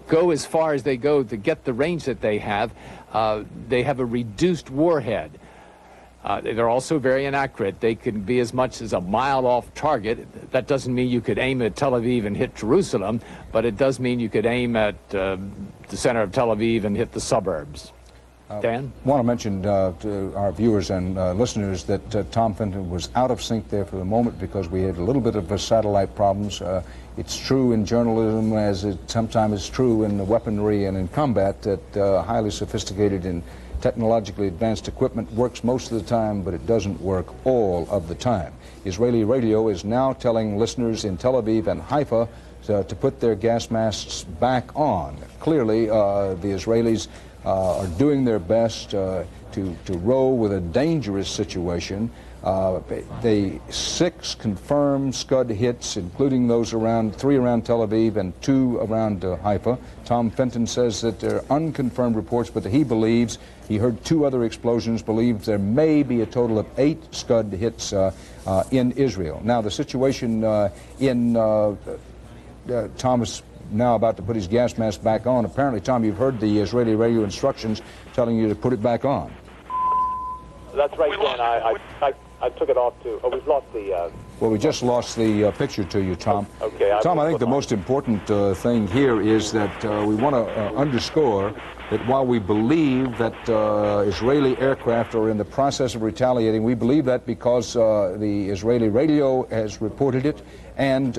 go as far as they go, to get the range that they have a reduced warhead. They're also very inaccurate. They can be as much as a mile off target. That doesn't mean you could aim at Tel Aviv and hit Jerusalem, but it does mean you could aim at the center of Tel Aviv and hit the suburbs. Dan? I want to mention to our viewers and listeners that Tom Fenton was out of sync there for the moment because we had a little bit of satellite problems. It's true in journalism, as it sometimes is true in the weaponry and in combat, that highly sophisticated and technologically advanced equipment works most of the time, but it doesn't work all of the time. Israeli radio is now telling listeners in Tel Aviv and Haifa to put their gas masks back on. Clearly, the Israelis are doing their best to row with a dangerous situation. The 6 confirmed Scud hits, including those 3 around Tel Aviv and 2 around Haifa. Tom Fenton says that there are unconfirmed reports, but that he believes he heard 2 other explosions, believes there may be a total of 8 Scud hits in Israel. Now, the situation Thomas now about to put his gas mask back on. Apparently, Tom, you've heard the Israeli radio instructions telling you to put it back on. That's right, Dan. I took it off too. Oh, we've lost the... Well, we just lost the picture to you, Tom. Okay. Tom, I think the most important thing here is that we want to underscore that while we believe that Israeli aircraft are in the process of retaliating, we believe that because the Israeli radio has reported it, and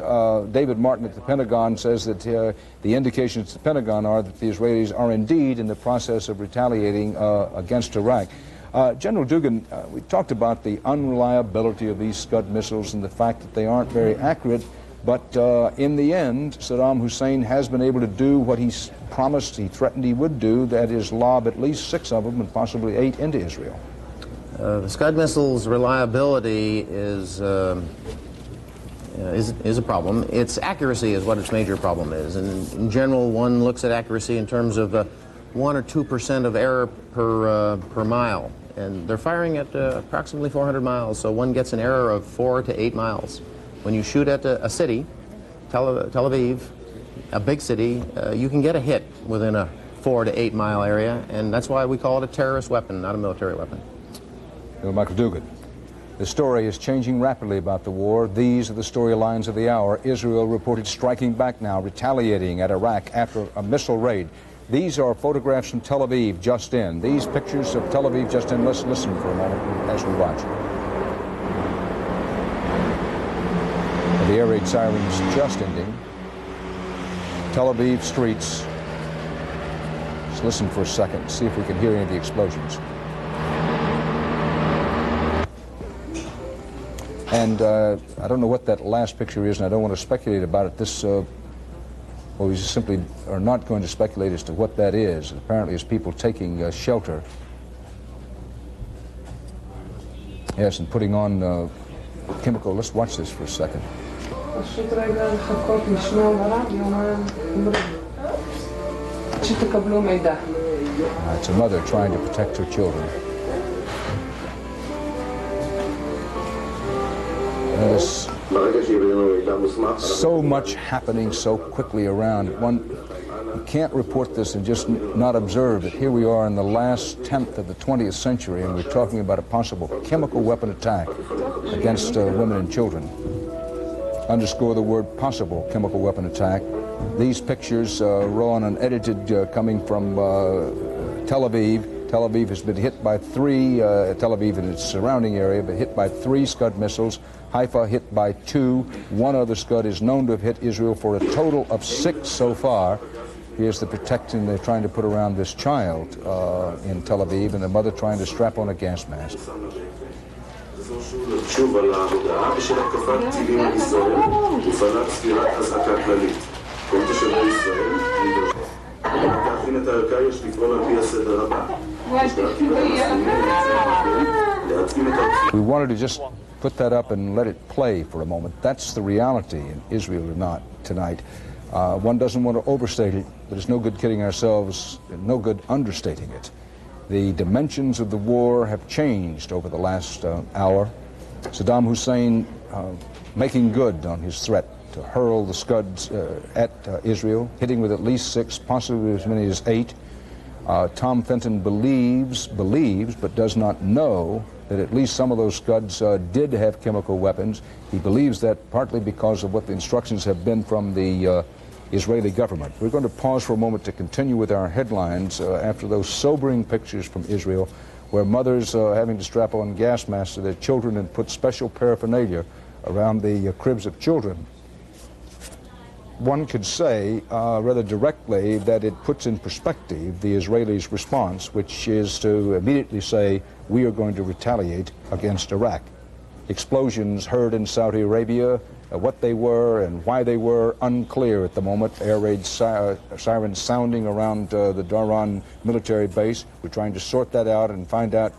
David Martin at the Pentagon says that the indications at the Pentagon are that the Israelis are indeed in the process of retaliating against Iraq. General Dugan, we talked about the unreliability of these Scud missiles and the fact that they aren't very accurate, but in the end, Saddam Hussein has been able to do what he promised, he threatened he would do, that is lob at least 6 of them and possibly 8 into Israel. The Scud missiles' reliability is a problem. Its accuracy is what its major problem is. And in general, one looks at accuracy in terms of 1 or 2% of error per mile. And they're firing at approximately 400 miles, so one gets an error of 4 to 8 miles. When you shoot at a city, Tel Aviv, a big city, you can get a hit within a 4 to 8 mile area, and that's why we call it a terrorist weapon, not a military weapon. Michael Dugan. The story is changing rapidly about the war. These are the storylines of the hour. Israel reported striking back now, retaliating at Iraq after a missile raid. These are photographs from Tel Aviv just in. These pictures of Tel Aviv just in. Let's listen for a moment as we watch. The air raid sirens just ending. Tel Aviv streets. Let's listen for a second, see if we can hear any of the explosions. And I don't know what that last picture is, and I don't want to speculate about it. Well, we simply are not going to speculate as to what that is. Apparently, it's people taking shelter. Yes, and putting on chemical. Let's watch this for a second. It's a mother trying to protect her children. There's so much happening so quickly around. You can't report this and just not observe that here we are in the last tenth of the 20th century, and we're talking about a possible chemical weapon attack against women and children. Underscore the word possible chemical weapon attack. These pictures, raw and unedited, coming from Tel Aviv. Tel Aviv has been hit by three, Tel Aviv and its surrounding area, but hit by 3 Scud missiles. Haifa hit by 2. 1 other Scud is known to have hit Israel for a total of 6 so far. Here's the protection they're trying to put around this child in Tel Aviv, and the mother trying to strap on a gas mask. We wanted to just put that up and let it play for a moment. That's the reality in Israel tonight. One doesn't want to overstate it, but it's no good kidding ourselves, no good understating it. The dimensions of the war have changed over the last hour. Saddam Hussein making good on his threat to hurl the Scuds at Israel, hitting with at least 6, possibly as many as 8. Tom Fenton believes, but does not know that at least some of those Scuds did have chemical weapons. He believes that partly because of what the instructions have been from the Israeli government. We're going to pause for a moment to continue with our headlines after those sobering pictures from Israel, where mothers having to strap on gas masks to their children and put special paraphernalia around the cribs of children. One could say rather directly that it puts in perspective the Israelis' response, which is to immediately say, we are going to retaliate against Iraq. Explosions heard in Saudi Arabia, what they were and why they were unclear at the moment. Air raid sirens sounding around the Dhahran military base. We're trying to sort that out and find out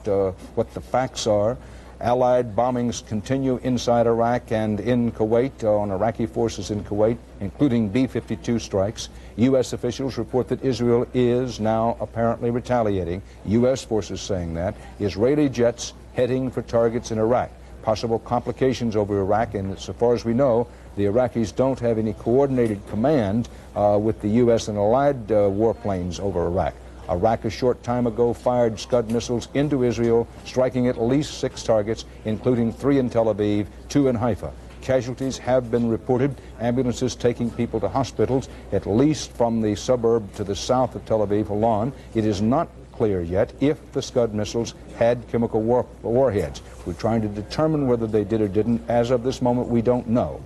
what the facts are. Allied bombings continue inside Iraq and in Kuwait, on Iraqi forces in Kuwait, including B-52 strikes. U.S. officials report that Israel is now apparently retaliating. U.S. forces saying that. Israeli jets heading for targets in Iraq. Possible complications over Iraq, and so far as we know, the Iraqis don't have any coordinated command with the U.S. and allied warplanes over Iraq. Iraq a short time ago fired Scud missiles into Israel, striking at least 6 targets, including 3 in Tel Aviv, 2 in Haifa. Casualties have been reported, ambulances taking people to hospitals, at least from the suburb to the south of Tel Aviv, Holon. It is not clear yet if the Scud missiles had chemical warheads. We're trying to determine whether they did or didn't. As of this moment, we don't know.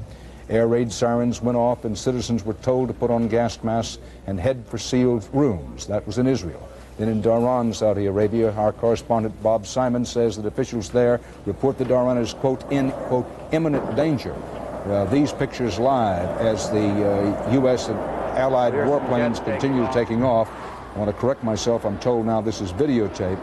Air raid sirens went off and citizens were told to put on gas masks and head for sealed rooms. That was in Israel. Then in Dhahran, Saudi Arabia, our correspondent Bob Simon says that officials there report that Dhahran is, quote, in, quote, imminent danger. These pictures live as the U.S. and allied warplanes continue taking off. I want to correct myself. I'm told now this is videotape.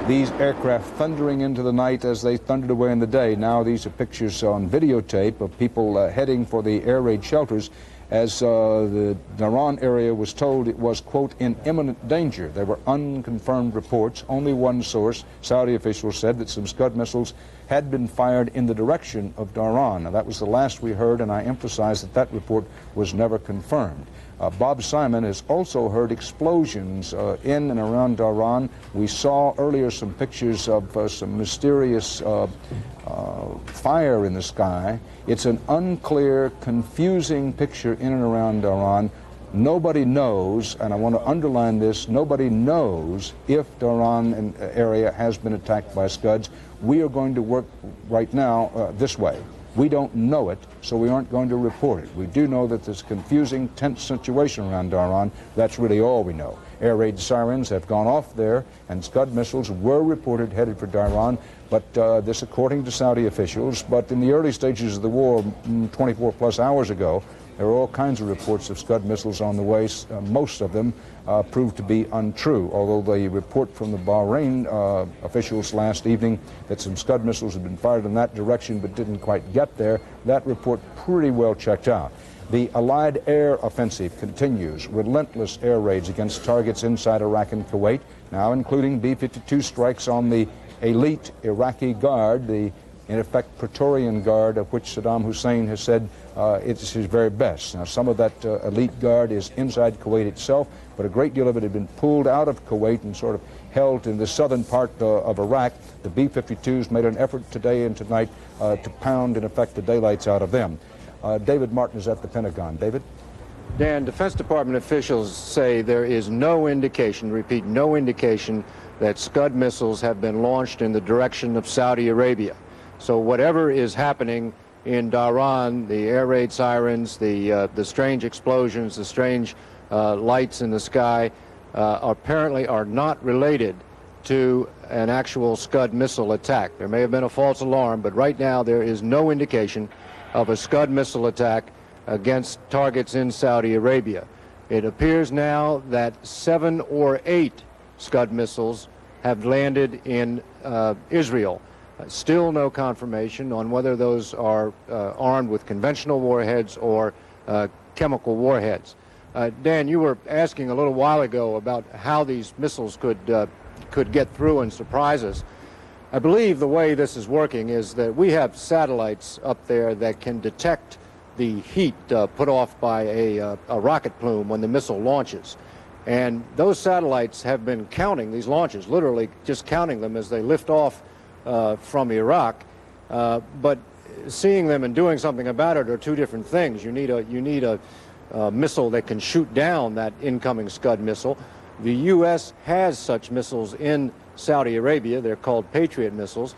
These aircraft thundering into the night as they thundered away in the day. Now these are pictures on videotape of people heading for the air raid shelters as the Dhahran area was told it was, quote, in imminent danger. There were unconfirmed reports. Only one source, Saudi officials, said that some Scud missiles had been fired in the direction of Dhahran. Now that was the last we heard, and I emphasize that that report was never confirmed. Bob Simon has also heard explosions in and around Dhahran. We saw earlier some pictures of some mysterious fire in the sky. It's an unclear, confusing picture in and around Dhahran. Nobody knows, and I want to underline this, nobody knows if Dhahran area has been attacked by Scuds. We are going to work right now this way. We don't know it, so we aren't going to report it. We do know that there's a confusing, tense situation around Dhahran. That's really all we know. Air raid sirens have gone off there, and Scud missiles were reported headed for Dhahran, but this according to Saudi officials. But in the early stages of the war, 24-plus hours ago, there were all kinds of reports of Scud missiles on the way. Most of them proved to be untrue, although the report from the Bahrain officials last evening that some Scud missiles had been fired in that direction but didn't quite get there, that report pretty well checked out. The Allied air offensive continues, relentless air raids against targets inside Iraq and Kuwait, now including B-52 strikes on the elite Iraqi Guard, the in effect Praetorian Guard, of which Saddam Hussein has said it's his very best. Now, some of that elite guard is inside Kuwait itself, but a great deal of it had been pulled out of Kuwait and sort of held in the southern part of Iraq. The B-52s made an effort today and tonight to pound, in effect, the daylights out of them. David Martin is at the Pentagon. David? Dan, Defense Department officials say there is no indication, repeat, no indication that Scud missiles have been launched in the direction of Saudi Arabia. So whatever is happening in Dhahran, the air raid sirens, the strange explosions, the strange lights in the sky, apparently are not related to an actual Scud missile attack. There may have been a false alarm, but right now there is no indication of a Scud missile attack against targets in Saudi Arabia. It appears now that 7 or 8 Scud missiles have landed in Israel. Still no confirmation on whether those are armed with conventional warheads or chemical warheads. Dan, you were asking a little while ago about how these missiles could get through and surprise us. I believe the way this is working is that we have satellites up there that can detect the heat put off by a rocket plume when the missile launches. And those satellites have been counting these launches, literally just counting them as they lift off from Iraq, but seeing them and doing something about it are two different things. You need a missile that can shoot down that incoming Scud missile. The U.S. has such missiles in Saudi Arabia. They're called Patriot missiles.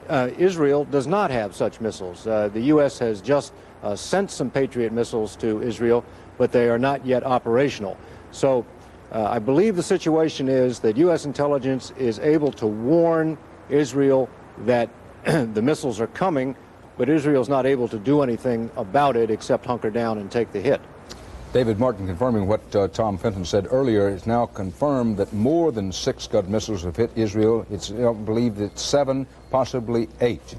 Israel does not have such missiles. The U.S. has just sent some Patriot missiles to Israel, but they are not yet operational. So I believe the situation is that U.S. intelligence is able to warn Israel that the missiles are coming, but Israel's not able to do anything about it except hunker down and take the hit. David Martin confirming what Tom Fenton said earlier. It's now confirmed that more than 6 Scud missiles have hit Israel. It's believed that 7, possibly 8.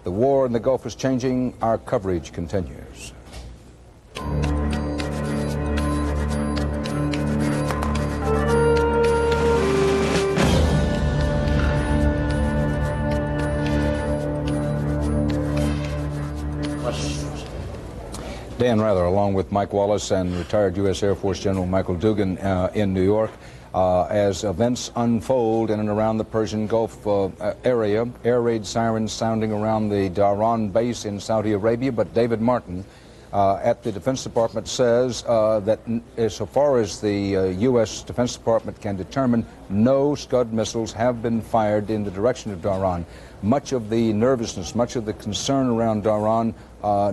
The war in the Gulf is changing. Our coverage continues. Dan Rather, along with Mike Wallace and retired U.S. Air Force General Michael Dugan in New York. As events unfold in and around the Persian Gulf area, air raid sirens sounding around the Dhahran base in Saudi Arabia. But David Martin at the Defense Department says that so far as the U.S. Defense Department can determine, no Scud missiles have been fired in the direction of Dhahran. Much of the nervousness, much of the concern around Dhahran,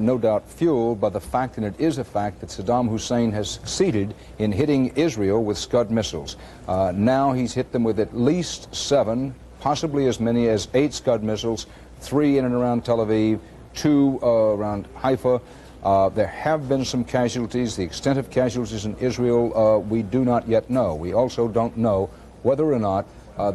no doubt fueled by the fact, and it is a fact, that Saddam Hussein has succeeded in hitting Israel with Scud missiles. Now he's hit them with at least 7, possibly as many as 8 Scud missiles, 3 in and around Tel Aviv, 2 around Haifa. There have been some casualties. The extent of casualties in Israel, we do not yet know. We also don't know whether or not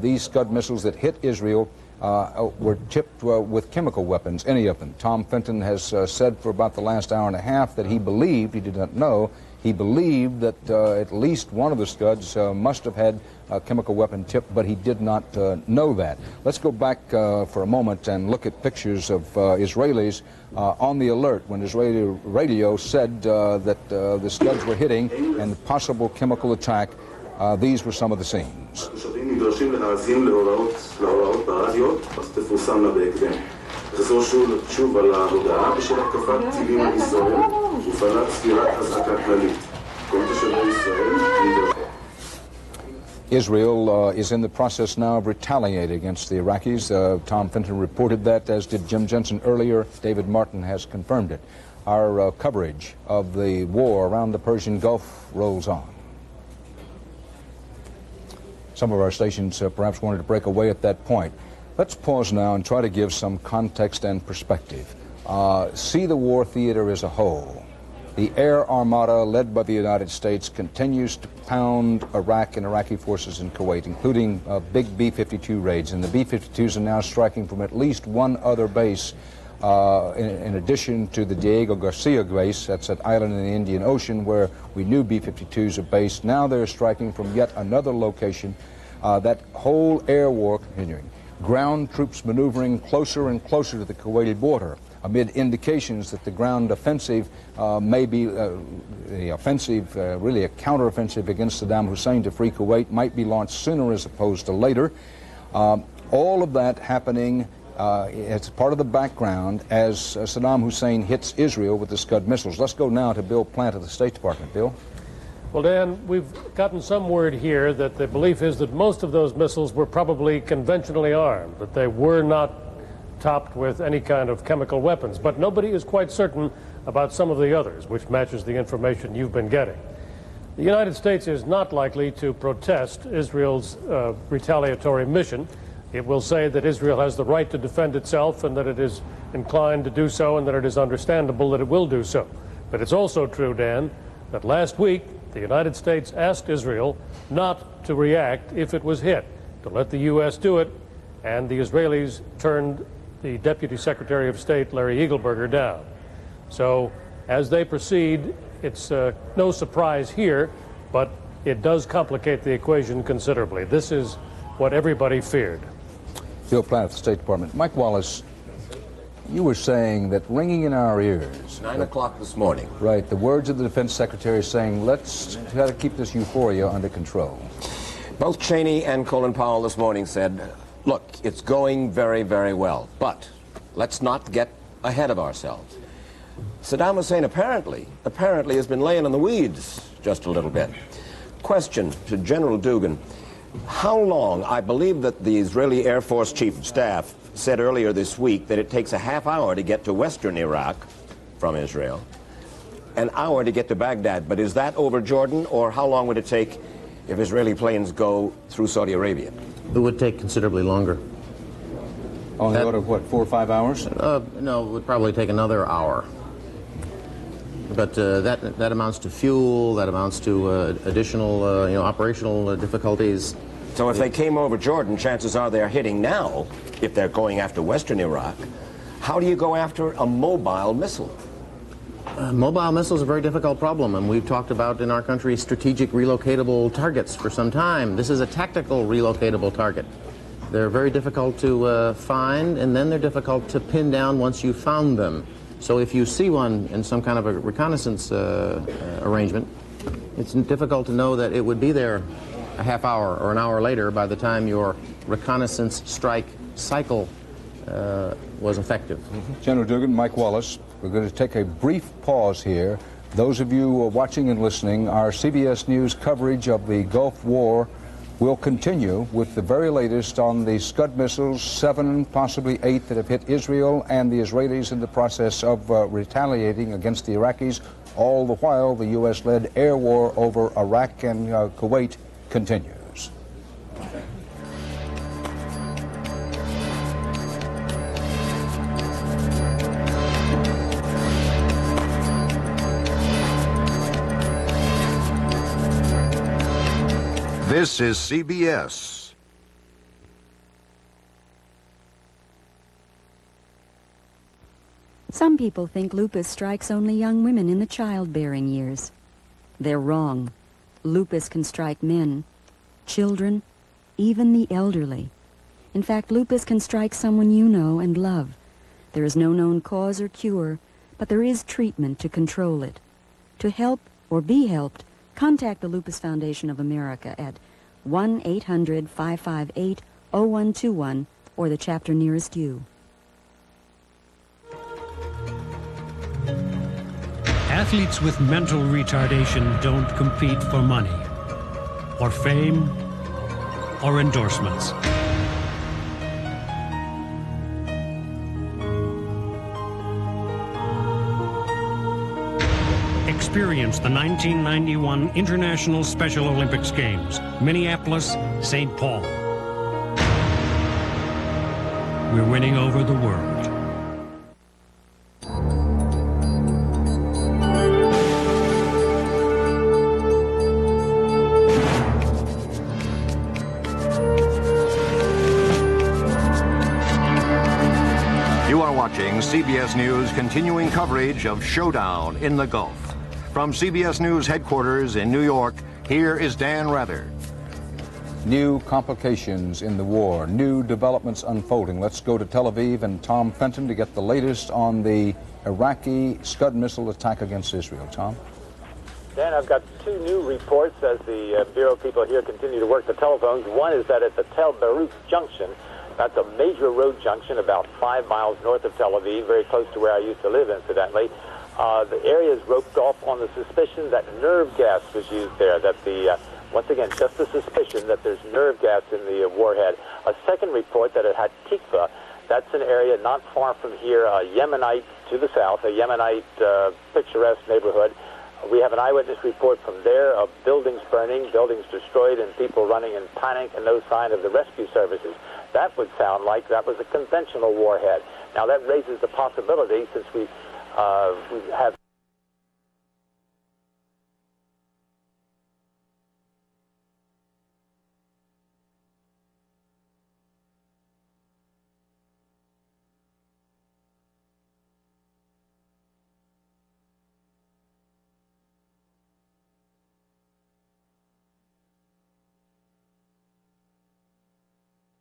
these Scud missiles that hit Israel were tipped with chemical weapons, any of them. Tom Fenton has said for about the last hour and a half that he believed, he did not know, He believed that at least one of the Scuds must have had a chemical weapon tip, but he did not know that. Let's go back for a moment and look at pictures of Israelis on the alert when Israeli radio said that the Scuds were hitting and possible chemical attack. These were some of the scenes. Israel is in the process now of retaliating against the Iraqis. Tom Fenton reported that, as did Jim Jensen earlier. David Martin has confirmed it. Our coverage of the war around the Persian Gulf rolls on. Some of our stations perhaps wanted to break away at that point. Let's pause now and try to give some context and perspective. See the war theater as a whole. The air armada led by the United States continues to pound Iraq and Iraqi forces in Kuwait, including big B-52 raids. And the B-52s are now striking from at least one other base in addition to the Diego Garcia base. That's that island in the Indian Ocean where we knew B-52s are based. Now they're striking from yet another location. That whole air war continuing. Ground troops maneuvering closer and closer to the Kuwaiti border amid indications that the ground offensive may be the offensive, really a counteroffensive against Saddam Hussein to free Kuwait might be launched sooner as opposed to later. All of that happening as part of the background as Saddam Hussein hits Israel with the Scud missiles. Let's go now to Bill Plant of the State Department. Bill? Well, Dan, we've gotten some word here that the belief is that most of those missiles were probably conventionally armed, that they were not topped with any kind of chemical weapons. But nobody is quite certain about some of the others, which matches the information you've been getting. The United States is not likely to protest Israel's retaliatory mission. It will say that Israel has the right to defend itself and that it is inclined to do so and that it is understandable that it will do so. But it's also true, Dan, that last week the United States asked Israel not to react if it was hit, to let the U.S. do it, and the Israelis turned the Deputy Secretary of State, Larry Eagleburger, down. So as they proceed, it's no surprise here, but it does complicate the equation considerably. This is what everybody feared. Bill Plant of the State Department. Mike Wallace, you were saying that ringing in our ears. 9 o'clock this morning. Right. The words of the Defense Secretary saying, let's try to keep this euphoria under control. Both Cheney and Colin Powell this morning said, look, it's going very, very well, but let's not get ahead of ourselves. Saddam Hussein apparently has been laying in the weeds just a little bit. Question to General Dugan. How long, I believe that the Israeli Air Force Chief of Staff said earlier this week that it takes a half hour to get to western Iraq from Israel, an hour to get to Baghdad, but is that over Jordan, or how long would it take if Israeli planes go through Saudi Arabia? It would take considerably longer. On the order of what, 4 or 5 hours? No, it would probably take another hour. But that amounts to fuel, that amounts to additional operational difficulties. So if they came over Jordan, chances are they're hitting now, if they're going after western Iraq. How do you go after a mobile missile? Mobile missiles are a very difficult problem, and we've talked about in our country strategic relocatable targets for some time. This is a tactical relocatable target. They're very difficult to find, and then they're difficult to pin down once you've found them. So if you see one in some kind of a reconnaissance arrangement, it's difficult to know that it would be there a half hour or an hour later by the time your reconnaissance strike cycle was effective. General Dugan, Mike Wallace, we're going to take a brief pause here. Those of you watching and listening, our CBS News coverage of the Gulf War will continue with the very latest on the Scud missiles, 7, possibly 8, that have hit Israel, and the Israelis in the process of retaliating against the Iraqis. All the while, the U.S.-led air war over Iraq and Kuwait continues. This is CBS. Some people think lupus strikes only young women in the childbearing years. They're wrong. Lupus can strike men, children, even the elderly. In fact, lupus can strike someone you know and love. There is no known cause or cure, but there is treatment to control it. To help or be helped, contact the Lupus Foundation of America at 1-800-558-0121 or the chapter nearest you. Athletes with mental retardation don't compete for money, or fame, or endorsements. Experience the 1991 International Special Olympics Games, Minneapolis, St. Paul. We're winning over the world. You are watching CBS News continuing coverage of Showdown in the Gulf. From CBS News headquarters in New York, here is Dan Rather. New complications in the war, new developments unfolding. Let's go to Tel Aviv and Tom Fenton to get the latest on the Iraqi Scud missile attack against Israel. Tom? Dan, I've got two new reports as the Bureau people here continue to work the telephones. One is that at the Tel Beirut Junction, that's a major road junction about 5 miles north of Tel Aviv, very close to where I used to live, incidentally. The area is roped off on the suspicion that nerve gas was used there, that once again, just the suspicion that there's nerve gas in the warhead. A second report that it had Tikva, that's an area not far from here, a Yemenite to the south, a Yemenite picturesque neighborhood. We have an eyewitness report from there of buildings burning, buildings destroyed, and people running in panic and no sign of the rescue services. That would sound like that was a conventional warhead. Now that raises the possibility, since we have